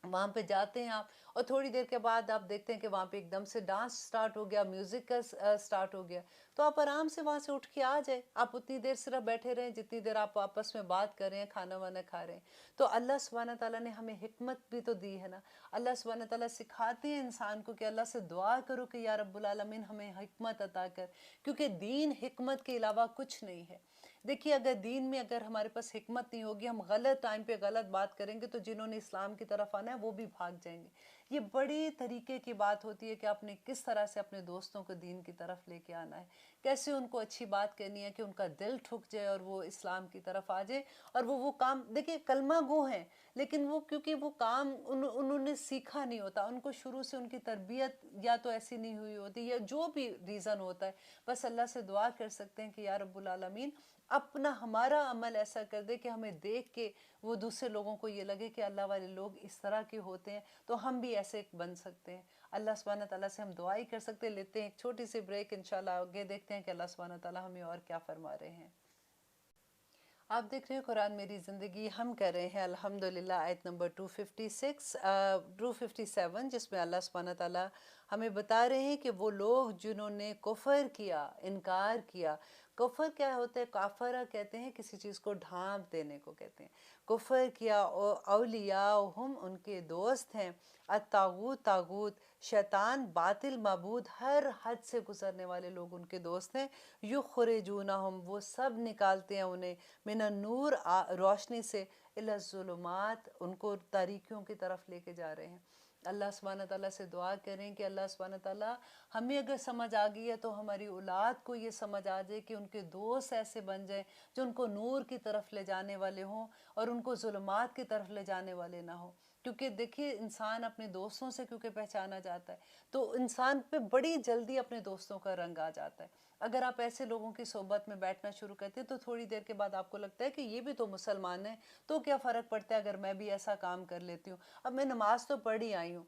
وہاں پہ جاتے ہیں آپ، اور تھوڑی دیر کے بعد آپ دیکھتے ہیں کہ وہاں پہ ایک دم سے ڈانس سٹارٹ ہو گیا، میوزک کا سٹارٹ ہو گیا، تو آپ آرام سے وہاں سے اٹھ کے آ جائیں، آپ اتنی دیر صرف بیٹھے رہیں جتنی دیر آپ آپس میں بات کر رہے ہیں، کھانا وانا کھا رہے ہیں۔ تو اللہ سبحانہ تعالیٰ نے ہمیں حکمت بھی تو دی ہے نا، اللہ سبحانہ تعالیٰ سکھاتے ہیں انسان کو کہ اللہ سے دعا کرو کہ یا رب العالمین ہمیں حکمت عطا کر، کیونکہ دین حکمت کے علاوہ کچھ نہیں ہے۔ دیکھیے اگر دین میں اگر ہمارے پاس حکمت نہیں ہوگی، ہم غلط ٹائم پہ غلط بات کریں گے، تو جنہوں نے اسلام کی طرف آنا ہے وہ بھی بھاگ جائیں گے۔ یہ بڑی طریقے کی بات ہوتی ہے کہ آپ نے کس طرح سے اپنے دوستوں کو دین کی طرف لے کے آنا ہے، کیسے ان کو اچھی بات کرنی ہے کہ ان کا دل ٹھک جائے اور وہ اسلام کی طرف آ جائے، اور وہ کام دیکھیے کلمہ گو ہیں، لیکن وہ کیونکہ وہ کام انہوں نے سیکھا نہیں ہوتا، ان کو شروع سے ان کی تربیت یا تو ایسی نہیں ہوئی ہوتی، یا جو بھی ریزن ہوتا ہے، بس اللہ سے دعا کر سکتے ہیں کہ یا رب العالمین اپنا ہمارا عمل ایسا کر دے کہ ہمیں دیکھ کے وہ دوسرے لوگوں کو یہ لگے کہ اللہ والے لوگ اس طرح کے ہوتے ہیں، تو ہم بھی ایسے بن سکتے ہیں۔ اللہ سبحانہ تعالیٰ سے ہم دعا ہی کر سکتے ہیں۔ لیتے ہیں ایک چھوٹی سی بریک، انشاءاللہ آگے دیکھتے ہیں کہ اللہ سبحانہ تعالیٰ ہمیں اور کیا فرما رہے ہیں۔ آپ دیکھ رہے ہیں قرآن میری زندگی، ہم کر رہے ہیں الحمدللہ آیت نمبر 257، جس میں اللہ سبحانہ تعالیٰ ہمیں بتا رہے ہیں کہ وہ لوگ جنہوں نے کفر کیا، انکار کیا۔ کفر کیا ہوتا ہے؟ کافرہ کہتے ہیں کسی چیز کو ڈھانپ دینے کو کہتے ہیں۔ کفر کیا، اولیاءہم ان کے دوست ہیں، الطاغوت طاغوت، شیطان، باطل معبود، ہر حد سے گزرنے والے لوگ ان کے دوست ہیں۔ یخرجونہم وہ سب نکالتے ہیں انہیں، من النور روشنی سے، الی الظلمات ان کو تاریکیوں کی طرف لے کے جا رہے ہیں۔ اللہ سبحانہ تعالیٰ سے دعا کریں کہ اللہ سبحانہ تعالیٰ ہمیں اگر سمجھ آ گئی ہے تو ہماری اولاد کو یہ سمجھ آ جائے کہ ان کے دوست ایسے بن جائیں جو ان کو نور کی طرف لے جانے والے ہوں اور ان کو ظلمات کی طرف لے جانے والے نہ ہوں۔ کیونکہ دیکھیے انسان اپنے دوستوں سے کیونکہ پہچانا جاتا ہے، تو انسان پہ بڑی جلدی اپنے دوستوں کا رنگ آ جاتا ہے۔ اگر آپ ایسے لوگوں کی صحبت میں بیٹھنا شروع کرتے ہیں تو تھوڑی دیر کے بعد آپ کو لگتا ہے کہ یہ بھی تو مسلمان ہیں، تو کیا فرق پڑتا ہے اگر میں بھی ایسا کام کر لیتی ہوں، اب میں نماز تو پڑھ ہی آئی ہوں،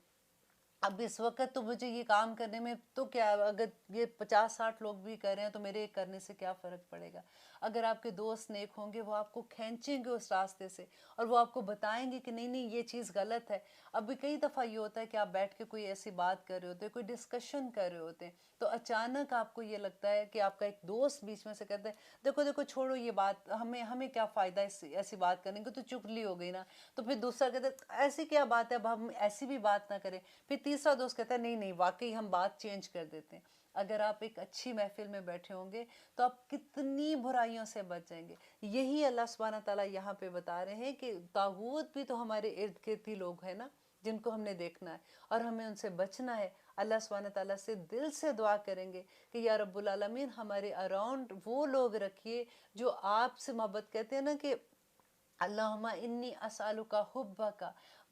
اب اس وقت تو مجھے یہ کام کرنے میں تو کیا، اگر یہ 50-60 لوگ بھی کر رہے ہیں تو میرے ایک کرنے سے کیا فرق پڑے گا۔ اگر آپ کے دوست نیک ہوں گے وہ آپ کو کھینچیں گے اس راستے سے، اور وہ آپ کو بتائیں گے کہ نہیں نہیں یہ چیز غلط ہے۔ اب بھی کئی دفعہ یہ ہوتا ہے کہ آپ بیٹھ کے کوئی ایسی بات کر رہے ہوتے ہیں، کوئی ڈسکشن کر رہے ہوتے ہیں، تو اچانک آپ کو یہ لگتا ہے کہ آپ کا ایک دوست بیچ میں سے کہتا ہے دیکھو دیکھو چھوڑو یہ بات، ہمیں کیا فائدہ ایسی بات کرنے کا، تو چغلی ہو گئی نا۔ تو پھر دوسرا کہتا ہے ایسی کیا بات ہے، اب ہم ایسی بھی بات نہ کریں۔ پھر تیسرا دوست کہتا ہے نہیں نہیں واقعی ہم بات چینج کر دیتے ہیں۔ اگر آپ ایک اچھی محفل میں بیٹھے ہوں گے تو آپ کتنی برائیوں سے بچ جائیں گے۔ یہی اللہ سبحانہ تعالیٰ یہاں پہ بتا رہے ہیں کہ طاغوت بھی تو ہمارے ارد گرد ہی لوگ ہیں نا، جن کو ہم نے دیکھنا ہے اور ہمیں ان سے بچنا ہے۔ اللہ سبحانہ تعالیٰ سے دل سے دعا کریں گے کہ یا رب العالمین ہمارے اراؤنڈ وہ لوگ رکھیے جو آپ سے محبت کرتے ہیں نا، کہ اللہم انی اسألک حبک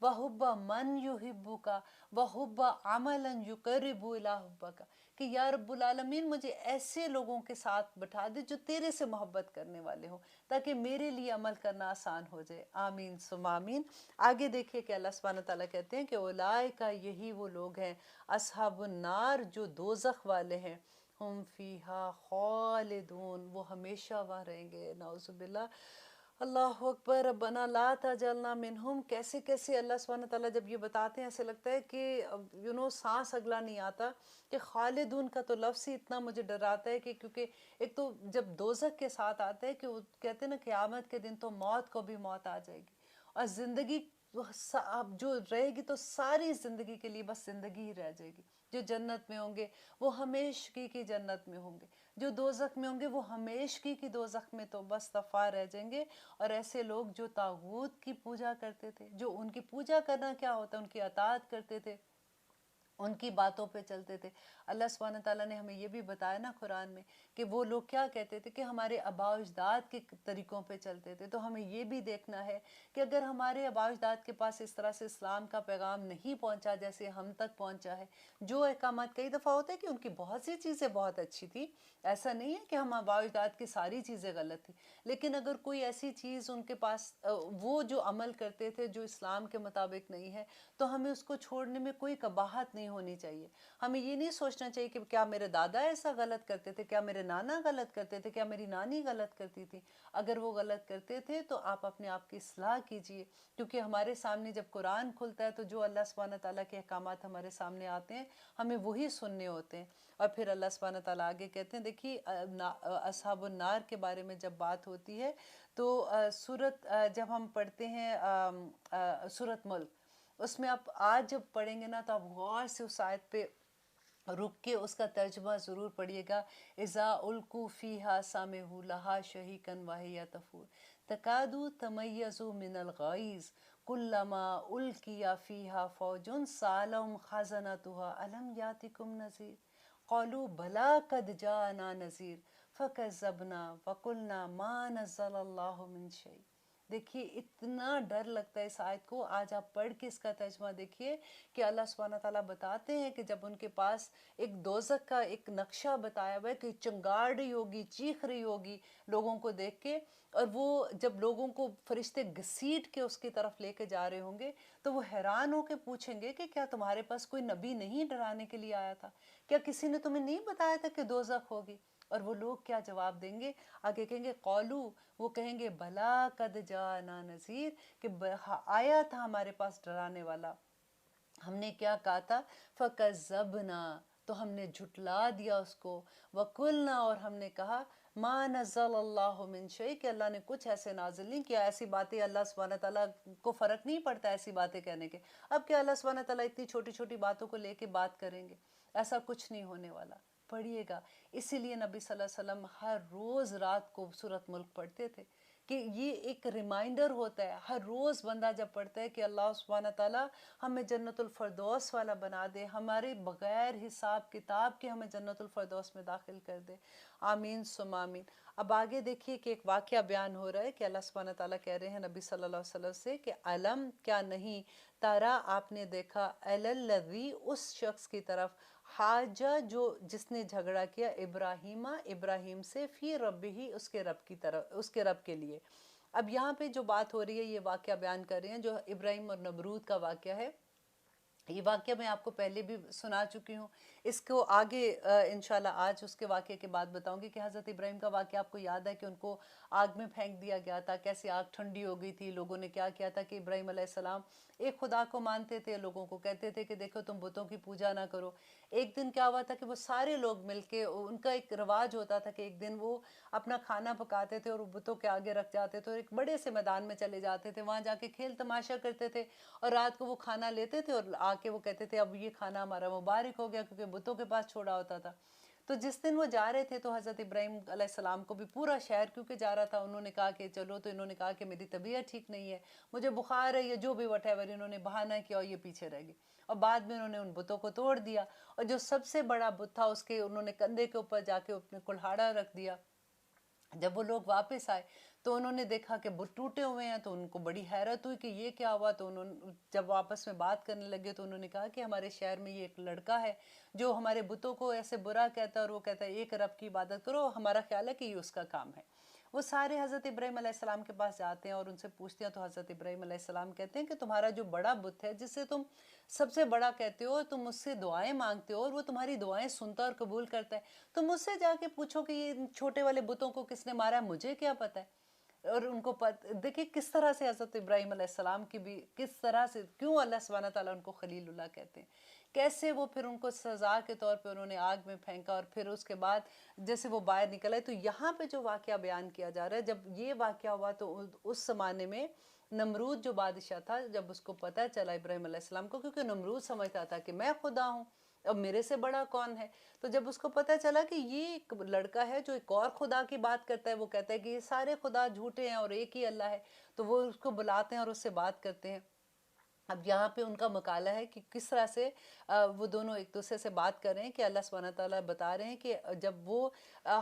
وحب من یحبک وحب عملا یقرب الی حبک، کہ یا رب العالمین مجھے ایسے لوگوں کے ساتھ بٹھا دے جو تیرے سے محبت کرنے والے ہوں، تاکہ میرے لیے عمل کرنا آسان ہو جائے۔ آمین ثم آمین۔ آگے دیکھیے کہ اللہ سبحانہ تعالیٰ کہتے ہیں کہ اولئک یہی وہ لوگ ہیں، اصحاب النار جو دوزخ والے ہیں، ہم فیہا خالدون وہ ہمیشہ وہاں رہیں گے۔ نعوذ باللہ۔ اللہ اکبر، ربنا لا تجعلنا منہم۔ کیسے کیسے اللہ سبحانہ تعالیٰ جب یہ بتاتے ہیں ایسے لگتا ہے کہ سانس اگلا نہیں آتا، کہ خالدون کا تو لفظ ہی اتنا مجھے ڈراتا ہے، کہ کیونکہ ایک تو جب دوزخ کے ساتھ آتا ہے کہ وہ کہتے ہیں نا قیامت کے دن تو موت کو بھی موت آ جائے گی، اور زندگی اب جو رہے گی تو ساری زندگی کے لیے بس زندگی ہی رہ جائے گی۔ جو جنت میں ہوں گے وہ ہمیشگی کی جنت میں ہوں گے، جو دوزخ میں ہوں گے وہ ہمیشگی کی دوزخ میں تو بس دفع رہ جائیں گے۔ اور ایسے لوگ جو طاغوت کی پوجا کرتے تھے، جو ان کی پوجا کرنا کیا ہوتا ہے، ان کی اطاعت کرتے تھے، ان کی باتوں پہ چلتے تھے۔ اللہ سبحانہ تعالیٰ نے ہمیں یہ بھی بتایا نا قرآن میں کہ وہ لوگ کیا کہتے تھے کہ ہمارے آباء و اجداد کے طریقوں پہ چلتے تھے۔ تو ہمیں یہ بھی دیکھنا ہے کہ اگر ہمارے آباء و اجداد کے پاس اس طرح سے اسلام کا پیغام نہیں پہنچا جیسے ہم تک پہنچا ہے، جو احکامات کئی دفعہ ہوتا ہے کہ ان کی بہت سی چیزیں بہت اچھی تھی، ایسا نہیں ہے کہ ہم آباء و اجداد کی ساری چیزیں غلط تھیں، لیکن اگر کوئی ایسی چیز ان کے پاس وہ جو عمل کرتے تھے جو اسلام کے مطابق نہیں ہے، تو ہمیں اس کو چھوڑنے میں کوئی قباحت نہیں نہیں ہونی چاہیے. ہمیں یہ نہیں سوچنا چاہیے کہ کیا میرے دادا ایسا غلط کرتے تھے, کیا میرے نانا غلط کرتے تھے, کیا میری نانی غلط کرتی تھی. اگر وہ غلط کرتے تھے تو آپ اپنے آپ کی اصلاح کیجئے, کیونکہ ہمارے سامنے جب قرآن کھلتا ہے تو جو اللہ سبحانہ تعالیٰ کے احکامات ہمارے سامنے آتے ہیں ہمیں وہی سننے ہوتے ہیں. اور پھر اللہ سبحانہ تعالیٰ آگے کہتے ہیں, دیکھیے اصحاب النار کے بارے میں جب بات ہوتی ہے تو سورت جب ہم پڑھتے ہیں سورت ملک, اس میں آپ آج جب پڑھیں گے نا تو آپ غور سے اس آیت پہ رک کے اس کا ترجمہ ضرور پڑھیے گا. اذا القوا فیہا سمعوا لہا شہیقا وہی تفور تکاد تمیز من الغیظ کلما القی فیہا فوج سألہم خزنتها الم یاتکم نذیر قالوا بلی قد جاءنا نذیر فکذبنا وقلنا ما نزل اللہ من شیء. دیکھیے اتنا ڈر لگتا ہے اس آیت کو. آج آپ پڑھ کے اس کا ترجمہ دیکھیے کہ اللہ سبحانہ تعالیٰ بتاتے ہیں کہ جب ان کے پاس ایک دوزخ کا ایک نقشہ بتایا ہوا ہے کہ چنگاڑ رہی ہوگی, چیخ رہی ہوگی لوگوں کو دیکھ کے, اور وہ جب لوگوں کو فرشتے گھسیٹ کے اس کی طرف لے کے جا رہے ہوں گے تو وہ حیران ہو کے پوچھیں گے کہ کیا تمہارے پاس کوئی نبی نہیں ڈرانے کے لیے آیا تھا, کیا کسی نے تمہیں نہیں بتایا تھا کہ دوزخ ہوگی. اور وہ لوگ کیا جواب دیں گے, آگے کہیں گے قولو, وہ کہیں گے بلا قد جاءنا نذیر, کہ آیا تھا ہمارے پاس ڈرانے والا. ہم نے کیا کہا تھا, فکذبنا, تو ہم نے جھٹلا دیا اس کو, وقلنا, اور ہم نے کہا ما نزل اللہ من شیء, کہ اللہ نے کچھ ایسے نازل نہیں کیا. ایسی باتیں اللہ سبحانہ تعالیٰ کو فرق نہیں پڑتا ایسی باتیں کہنے کے. اب کیا اللہ سبحانہ تعالیٰ اتنی چھوٹی چھوٹی باتوں کو لے کے بات کریں گے؟ ایسا کچھ نہیں ہونے والا. پڑھیے گا, اسی لیے نبی صلی اللہ علیہ وسلم ہر روز رات کو سورۃ ملک پڑھتے تھے کہ یہ ایک ریمائنڈر ہوتا ہے. ہر روز بندہ جب پڑھتا ہے کہ اللہ سبحانہ تعالیٰ ہمیں جنت الفردوس والا بنا دے, ہمارے بغیر حساب کتاب کے ہمیں جنت الفردوس میں داخل کر دے. آمین ثم آمین. اب آگے دیکھیے کہ ایک واقعہ بیان ہو رہا ہے کہ اللہ سبحانہ تعالیٰ کہہ رہے ہیں نبی صلی اللہ علیہ وسلم سے کہ علم, کیا نہیں, تارا, آپ نے دیکھا, الذی, اس شخص کی طرف, حاجہ, جس نے جھگڑا کیا, ابراہیم سے, فی ربہ, اس کے رب کی طرف, اس کے رب کے لیے. اب یہاں پہ جو بات ہو رہی ہے یہ واقعہ بیان کر رہے ہیں جو ابراہیم اور نمرود کا واقعہ ہے. یہ واقعہ میں آپ کو پہلے بھی سنا چکی ہوں, اس کو آگے انشاءاللہ آج اس کے واقعے کے بعد بتاؤں گی کہ حضرت ابراہیم کا واقعہ آپ کو یاد ہے کہ ان کو آگ میں پھینک دیا گیا تھا, کیسے آگ ٹھنڈی ہو گئی تھی. لوگوں نے کیا کیا تھا کہ ابراہیم علیہ السلام ایک خدا کو مانتے تھے, لوگوں کو کہتے تھے کہ دیکھو تم بتوں کی پوجا نہ کرو. ایک دن کیا ہوا تھا کہ وہ سارے لوگ مل کے, ان کا ایک رواج ہوتا تھا کہ ایک دن وہ اپنا کھانا پکاتے تھے اور بتوں کے آگے رکھ جاتے تھے اور ایک بڑے سے میدان میں چلے جاتے تھے, وہاں جا کے کھیل تماشا کرتے تھے, اور رات کو وہ کھانا لیتے تھے اور آ کے وہ کہتے تھے اب یہ کھانا ہمارا مبارک ہو گیا, کیونکہ بتوں کے پاس چھوڑا ہوتا تھا. تو جس دن وہ جا رہے تھے تو حضرت ابراہیم علیہ السلام کو بھی پورا شہر کیونکہ جا رہا تھا, انہوں نے کہا کہ چلو, تو انہوں نے کہا کہ میری طبیعت ٹھیک نہیں ہے, مجھے بخار ہے, یا جو بھی وٹ ایور, انہوں نے بہانہ کیا اور یہ پیچھے رہ گئے. اور بعد میں انہوں نے ان بتوں کو توڑ دیا, اور جو سب سے بڑا بت تھا اس کے انہوں نے کندھے کے اوپر جا کے اپنے کلہاڑا رکھ دیا. جب وہ لوگ واپس آئے تو انہوں نے دیکھا کہ بت ٹوٹے ہوئے ہیں, تو ان کو بڑی حیرت ہوئی کہ یہ کیا ہوا. تو انہوں نے جب آپس میں بات کرنے لگے تو انہوں نے کہا کہ ہمارے شہر میں یہ ایک لڑکا ہے جو ہمارے بتوں کو ایسے برا کہتا ہے, اور وہ کہتا ہے ایک رب کی عبادت کرو, ہمارا خیال ہے کہ یہ اس کا کام ہے. وہ سارے حضرت ابراہیم علیہ السلام کے پاس جاتے ہیں اور ان سے پوچھتے ہیں, تو حضرت ابراہیم علیہ السلام کہتے ہیں کہ تمہارا جو بڑا بت ہے جسے تم سب سے بڑا کہتے ہو, تم اس سے دعائیں مانگتے ہو اور وہ تمہاری دعائیں سنتا اور قبول کرتا ہے, تم اس سے جا کے پوچھو کہ یہ چھوٹے والے بتوں کو کس نے مارا ہے, مجھے کیا پتہ ہے. اور ان کو دیکھیں کس طرح سے حضرت ابراہیم علیہ السلام کی بھی کس طرح سے, کیوں اللہ سبحانہ تعالیٰ ان کو خلیل اللہ کہتے ہیں, کیسے وہ پھر ان کو سزا کے طور پہ انہوں نے آگ میں پھینکا, اور پھر اس کے بعد جیسے وہ باہر نکل آئے. تو یہاں پہ جو واقعہ بیان کیا جا رہا ہے, جب یہ واقعہ ہوا تو اس زمانے میں نمرود جو بادشاہ تھا, جب اس کو پتہ چلا ابراہیم علیہ السلام کو, کیونکہ نمرود سمجھتا تھا کہ میں خدا ہوں, اب میرے سے بڑا کون ہے, تو جب اس کو پتہ چلا کہ یہ ایک لڑکا ہے جو ایک اور خدا کی بات کرتا ہے, وہ کہتا ہے کہ یہ سارے خدا جھوٹے ہیں اور ایک ہی اللہ ہے, تو وہ اس کو بلاتے ہیں اور اس سے بات کرتے ہیں. اب یہاں پہ ان کا مقالہ ہے کہ کس طرح سے وہ دونوں ایک دوسرے سے بات کر رہے ہیں, کہ اللہ سبحانہ تعالیٰ بتا رہے ہیں کہ جب وہ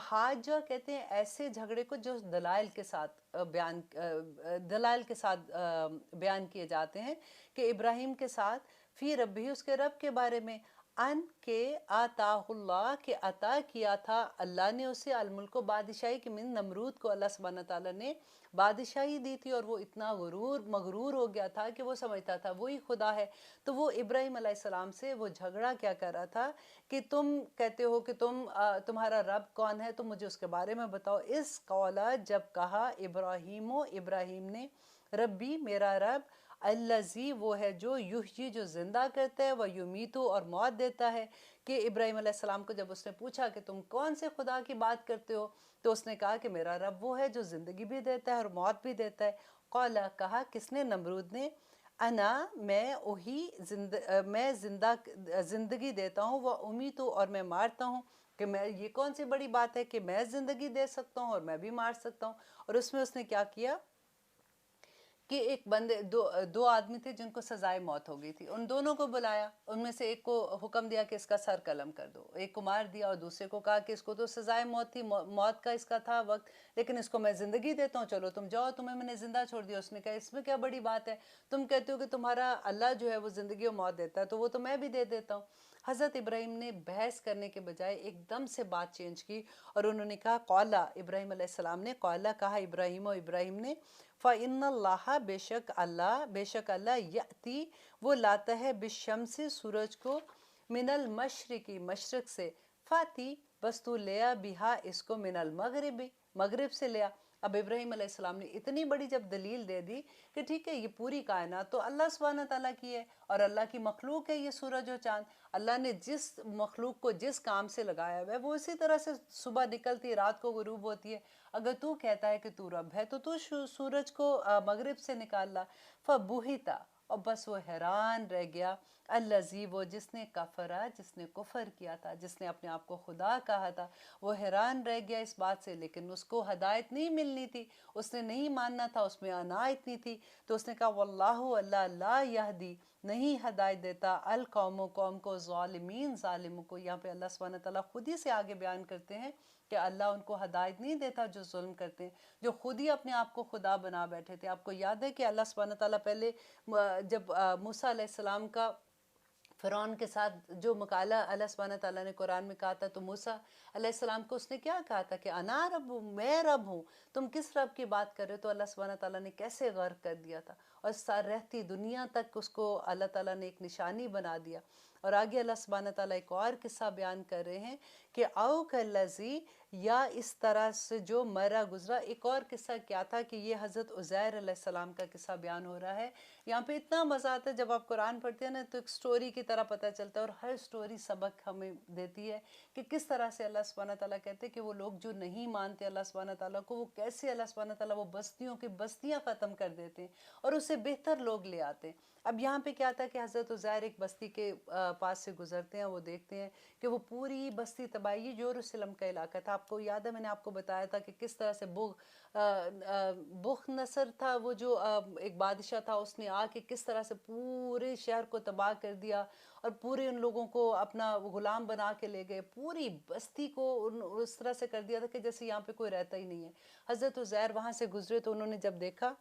حاجہ کہتے ہیں ایسے جھگڑے کو جو دلائل کے ساتھ بیان کیے جاتے ہیں, کہ ابراہیم کے ساتھ فی ربی, اس کے رب کے بارے میں, ان کے آتاہullah کے عطا کیا تھا اللہ نے اسے الملک و بادشاہی کے من نمرود کو اللہ سبحانہ تعالیٰ نے بادشاہی دی تھی، اور وہ اتنا مغرور ہو گیا تھا کہ وہ سمجھتا تھا وہی خدا ہے۔ تو وہ ابراہیم علیہ السلام سے وہ جھگڑا کیا کر رہا تھا کہ تم کہتے ہو کہ تمہارا رب کون ہے، تم مجھے اس کے بارے میں بتاؤ۔ اس قولا جب کہا ابراہیم نے ربی میرا رب الذی وہ ہے جو یحیی جو زندہ کرتا ہے، وہ یمیتو اور موت دیتا ہے۔ کہ ابراہیم علیہ السلام کو جب اس نے پوچھا کہ تم کون سے خدا کی بات کرتے ہو، تو اس نے کہا کہ میرا رب وہ ہے جو زندگی بھی دیتا ہے اور موت بھی دیتا ہے۔ قولا کہا کس نے؟ نمرود نے، انا میں زندگی دیتا ہوں، وہ امیتو اور میں مارتا ہوں۔ کہ میں یہ کون سی بڑی بات ہے کہ میں زندگی دے سکتا ہوں اور میں بھی مار سکتا ہوں۔ اور اس میں اس نے کیا کیا کہ ایک بندے دو آدمی تھے جن کو سزائے موت ہو گئی تھی، ان دونوں کو بلایا، ان میں سے ایک کو حکم دیا کہ اس کا سر قلم کر دو، ایک کو مار دیا، اور دوسرے کو کہا کہ اس کو تو سزائے موت تھی، موت کا اس کا تھا وقت، لیکن اس کو میں زندگی دیتا ہوں، چلو تم جاؤ، تمہیں میں نے زندہ چھوڑ دیا۔ اس نے کہا اس میں کیا بڑی بات ہے، تم کہتے ہو کہ تمہارا اللہ جو ہے وہ زندگی و موت دیتا ہے، تو وہ تو میں بھی دے دیتا ہوں۔ حضرت ابراہیم نے بحث کرنے کے بجائے ایک دم سے بات چینج کی، اور انہوں نے کہا قولا ابراہیم علیہ السلام نے، قولا کہا ابراہیم نے، فَإِنَّ اللَّهَ بے شک اللہ یأتی وہ لاتا ہے بالشمس سورج کو، من المشرقی مشرق سے، فاتی بس تو لیا بہا اس کو، من المغربی مغرب سے لیا۔ اب ابراہیم علیہ السلام نے اتنی بڑی جب دلیل دے دی کہ ٹھیک ہے یہ پوری کائنات تو اللہ سبحانہ تعالیٰ کی ہے، اور اللہ کی مخلوق ہے یہ سورج و چاند، اللہ نے جس مخلوق کو جس کام سے لگایا ہوا ہے وہ اسی طرح سے صبح نکلتی رات کو غروب ہوتی ہے۔ اگر تو کہتا ہے کہ تو رب ہے تو سورج کو مغرب سے نکال لا۔ فبہتا اور بس وہ حیران رہ گیا، الذی وہ جس نے کفرا جس نے کفر کیا تھا، جس نے اپنے آپ کو خدا کہا تھا، وہ حیران رہ گیا اس بات سے، لیکن اس کو ہدایت نہیں ملنی تھی، اس نے نہیں ماننا تھا، اس میں انا اتنی تھی۔ تو اس نے کہا واللہ اللہ لا یہدی نہیں ہدایت دیتا القوم قوم کو ظالمین ظالموں کو۔ یہاں پہ اللہ سبحانہ تعالیٰ خود ہی سے آگے بیان کرتے ہیں کہ اللہ ان کو ہدایت نہیں دیتا جو ظلم کرتے ہیں، جو خود ہی اپنے آپ کو خدا بنا بیٹھے تھے۔ آپ کو یاد ہے کہ اللہ سبحانہ تعالیٰ پہلے جب موسیٰ علیہ السلام کا فرعون کے ساتھ جو مقالہ اللہ سبحانہ تعالیٰ نے قرآن میں کہا تھا، تو موسیٰ علیہ السلام کو اس نے کیا کہا تھا کہ انا رب ہوں، میں رب ہوں، تم کس رب کی بات کر رہے ہو؟ تو اللہ سبحانہ تعالیٰ نے کیسے غرق کر دیا تھا، اور رہتی دنیا تک اس کو اللہ تعالیٰ نے ایک نشانی بنا دیا۔ اور آگے اللہ سبحانہ تعالیٰ ایک اور قصہ بیان کر رہے ہیں کہ او کالذی یا اس طرح سے جو مرا گزرا۔ ایک اور قصہ کیا تھا کہ یہ حضرت عزیر علیہ السلام کا قصہ بیان ہو رہا ہے۔ یہاں پہ اتنا مزہ آتا ہے جب آپ قرآن پڑھتے ہیں نا، تو ایک سٹوری کی طرح پتہ چلتا ہے، اور ہر سٹوری سبق ہمیں دیتی ہے کہ کس طرح سے اللہ سبحانہ تعالیٰ کہتے ہیں کہ وہ لوگ جو نہیں مانتے اللہ سبحانہ تعالیٰ کو، وہ کیسے اللہ سبحانہ تعالیٰ وہ بستیوں کی بستیاں ختم کر دیتے ہیں اور اس سے بہتر لوگ لے آتے ہیں۔ اب یہاں پہ کیا تھا کہ حضرت عزیر ایک بستی کے پاس سے گزرتے ہیں، وہ دیکھتے ہیں کہ وہ پوری بستی تباہی، یہ یروشلم کا علاقہ تھا۔ آپ کو یاد ہے میں نے آپ کو بتایا تھا کہ کس طرح سے بخت نصر تھا وہ جو ایک بادشاہ تھا، اس نے آ کے کس طرح سے پورے شہر کو تباہ کر دیا، اور پورے ان لوگوں کو اپنا غلام بنا کے لے گئے، پوری بستی کو اس طرح سے کر دیا تھا کہ جیسے یہاں پہ کوئی رہتا ہی نہیں ہے۔ حضرت عزیر وہاں سے گزرے تو انہوں نے جب دیکھا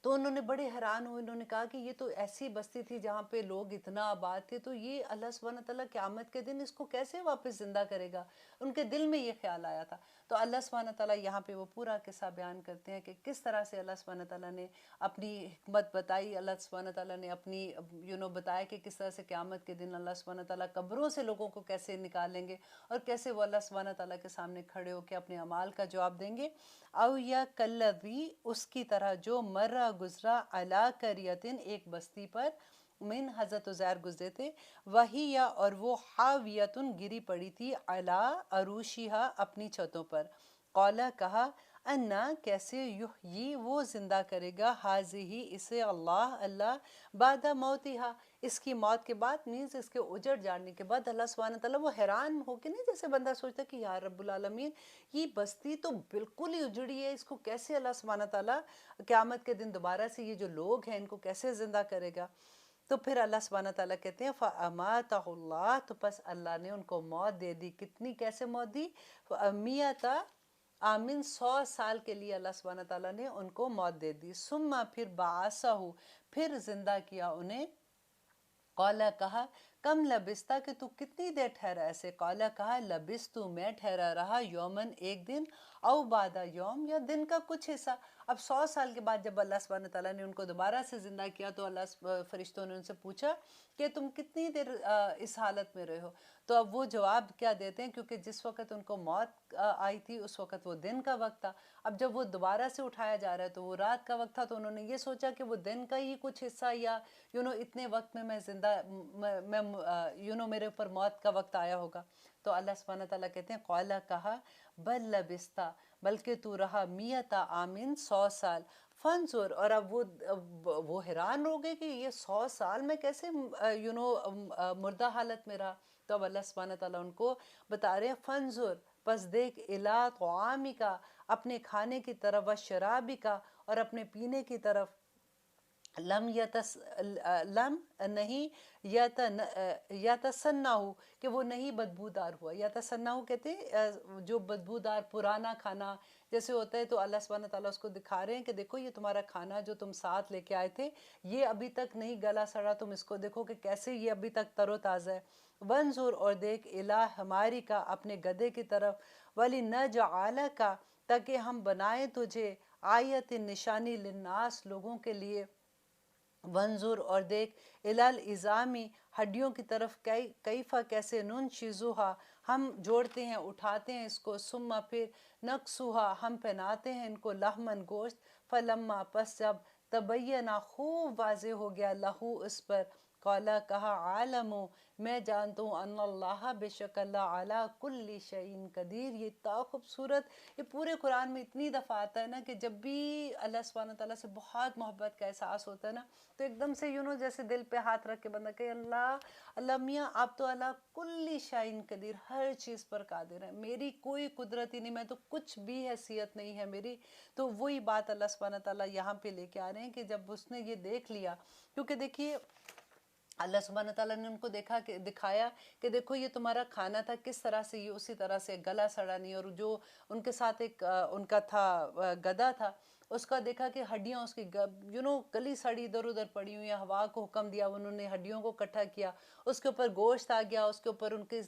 تو انہوں نے بڑے حیران ہوئے، انہوں نے کہا کہ یہ تو ایسی بستی تھی جہاں پہ لوگ اتنا آباد تھے، تو یہ اللہ سبحانہ تعالیٰ قیامت کے دن اس کو کیسے واپس زندہ کرے گا؟ ان کے دل میں یہ خیال آیا تھا۔ تو اللہ سبحانہ تعالیٰ یہاں پہ وہ پورا قصہ بیان کرتے ہیں کہ کس طرح سے اللہ سبحانہ تعالیٰ نے اپنی حکمت بتائی، اللہ سبحانہ تعالیٰ نے اپنی بتایا کہ کس طرح سے قیامت کے دن اللہ سبحانہ تعالیٰ قبروں سے لوگوں کو کیسے نکالیں گے، اور کیسے وہ اللہ سبحانہ تعالیٰ کے سامنے کھڑے ہو کے اپنے اعمال کا جواب دیں گے۔ او یا کلذی اس کی طرح جو مرہ گزرا علی قریتن ایک بستی پر، من حضرت عزیر گزرے تھے، وہی یا اور وہ حاویتن گری پڑی تھی، علی عروشیہا اپنی چھتوں پر، قولا کہا انا کیسے یحیی وہ زندہ کرے گا، حاضی اسے اللہ بعد موتہا اس کی موت کے بعد، مینز اس کے اجڑ جانے کے بعد۔ اللہ سبحانہ تعالیٰ وہ حیران ہو کے نہیں، جیسے بندہ سوچتا کہ یا رب العالمین یہ بستی تو بالکل ہی اجڑی ہے، اس کو کیسے اللہ سبحانہ تعالیٰ قیامت کے دن دوبارہ سے یہ جو لوگ ہیں ان کو کیسے زندہ کرے گا؟ تو پھر اللہ سبحانہ تعالیٰ کہتے ہیں فَأَمَاتَهُ اللَّهُ تو پس اللہ نے ان کو موت دے دی۔ کتنی کیسے موت دی؟ فَأَمِيَتَ آمین 100 سال کے لیے اللہ سبحانہ تعالیٰ نے ان کو موت دے دی۔ ثم پھر بعثہ پھر زندہ کیا انہیں، قولا کہا کم لبستہ کہ تو کتنی دیر ٹھہرا ایسے، قالا کہا لبستو میں ٹھہرا رہا یومن ایک دن، او بعد یوم یا دن کا کچھ حصہ۔ اب 100 سال کے بعد جب اللہ سبحانہ تعالیٰ نے ان کو دوبارہ سے زندہ کیا تو فرشتوں نے ان سے پوچھا کہ تم کتنی دیر اس حالت میں رہے ہو؟ تو اب وہ جواب کیا دیتے ہیں، کیونکہ جس وقت ان کو موت آئی تھی اس وقت وہ دن کا وقت تھا، اب جب وہ دوبارہ سے اٹھایا جا رہا ہے تو وہ رات کا وقت تھا، تو انہوں نے یہ سوچا کہ وہ دن کا ہی کچھ حصہ یا اتنے وقت میں زندہ میں میرے اوپر موت کا وقت آیا ہوگا۔ تو اللہ سبحانہ تعالیٰ کہتے ہیں قالا کہا بل لبستہ بلکہ تو رہا میتا آمن 100 سال فنظر، اور اب وہ حیران ہو گئے کہ یہ 100 سال میں کیسے مردہ حالت میں رہا۔ تو اب اللہ سبحانہ تعالیٰ ان کو بتا رہے ہیں فنظر پس دیکھ الی طعامک اپنے کھانے کی طرف، و شرابک اور اپنے پینے کی طرف، لم نہیں یتسنہ کہ وہ نہیں بدبودار ہوا۔ یتسنہ کہتے ہیں جو بدبودار پرانا کھانا جیسے ہوتا ہے، تو اللہ سبحانہ تعالیٰ اس کو دکھا رہے ہیں کہ دیکھو یہ تمہارا کھانا جو تم ساتھ لے کے آئے تھے یہ ابھی تک نہیں گلا سڑا، تم اس کو دیکھو کہ کیسے یہ ابھی تک تر و تازہ ہے۔ وانظر اور دیکھ الی حمارک اپنے گدھے کی طرف، وَلِنَجْعَلَکَ تاکہ ہم بنائیں تجھے آیت نشانی للناس لوگوں کے لیے، وانظر اور دیکھ الی العظام ہڈیوں کی طرف، کیفا کیسے، ننشزھا ہم جوڑتے ہیں اٹھاتے ہیں اس کو، ثم پھر نکسوہا ہم پہناتے ہیں ان کو، لحمن گوشت، فلما پس جب تبینہ خوب واضح ہو گیا، لہو اس پر، قالا کہا عالم میں جانتا ہوں، ان اللہ بے شک اللہ علی کل شیء قدیر۔ یہ اتنا خوبصورت، یہ پورے قرآن میں اتنی دفعہ آتا ہے نا کہ جب بھی اللہ سبحانہ تعالیٰ سے بہت محبت کا احساس ہوتا ہے نا تو ایک دم سے جیسے دل پہ ہاتھ رکھ کے بندہ کہ اللہ میاں آپ تو اللہ کل شیء قدیر، ہر چیز پر قادر ہے، میری کوئی قدرت ہی نہیں، میں تو کچھ بھی حیثیت نہیں ہے میری۔ تو وہی بات اللہ سبحانہ تعالیٰ یہاں پہ لے کے آ رہے ہیں کہ جب اس نے یہ دیکھ لیا، کیونکہ دیکھیے اللہ سبحانہ تعالیٰ نے ان کو دکھایا کہ دیکھو یہ تمہارا کھانا تھا کس طرح سے یہ اسی طرح سے گلا سڑا نہیں، اور جو ان کے ساتھ ایک ان کا تھا گدھا تھا، اس کا دیکھا کہ ہڈیاں اس کی گلی سڑی ادھر ادھر پڑی ہوئی ہیں، ہوا کو حکم دیا انہوں نے ہڈیوں کو اکٹھا کیا، اس کے اوپر گوشت آ گیا، اس کے اوپر ان کی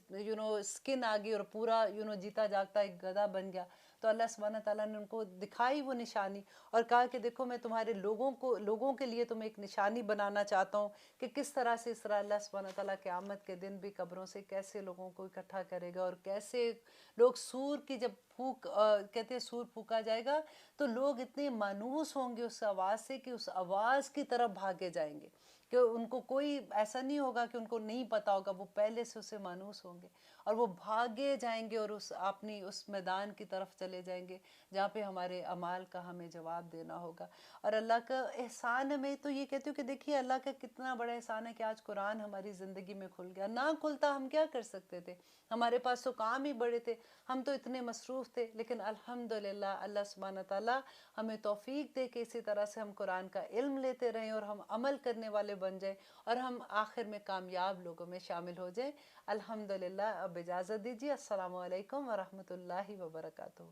سکن آ گئی، اور پورا جیتا جاگتا ایک گدھا بن گیا۔ تو اللہ سبحانہ تعالیٰ نے ان کو دکھائی وہ نشانی اور کہا کہ دیکھو میں تمہارے لوگوں کے لیے تمہیں ایک نشانی بنانا چاہتا ہوں کہ کس طرح سے اس طرح اللہ سبحانہ تعالیٰ قیامت کے دن بھی قبروں سے کیسے لوگوں کو اکٹھا کرے گا، اور کیسے لوگ سور کی جب کہتے ہیں سور پھونکا جائے گا تو لوگ اتنے مانوس ہوں گے اس آواز سے کہ اس آواز کی طرف بھاگے جائیں گے، کہ ان کو کوئی ایسا نہیں ہوگا کہ ان کو نہیں پتا ہوگا، وہ پہلے سے اسے مانوس ہوں گے اور وہ بھاگے جائیں گے اور اس میدان کی طرف چلے جائیں گے جہاں پہ ہمارے اعمال کا ہمیں جواب دینا ہوگا۔ اور اللہ کا احسان میں تو یہ کہتی ہوں کہ دیکھیے اللہ کا کتنا بڑا احسان ہے کہ آج قرآن ہماری زندگی میں کھل گیا، نہ کھلتا ہم کیا کر سکتے تھے، ہمارے پاس تو کام ہی بڑے تھے، ہم تو اتنے مصروف تھے، لیکن الحمدللہ اللہ سبحانہ تعالیٰ ہمیں توفیق دے کہ اسی طرح سے ہم قرآن کا علم لیتے رہیں اور ہم عمل کرنے والے بن جائیں اور ہم آخر میں کامیاب لوگوں میں شامل ہو جائیں۔ الحمدللہ اب اجازت دیجیے، السلام علیکم ورحمۃ اللہ وبرکاتہ۔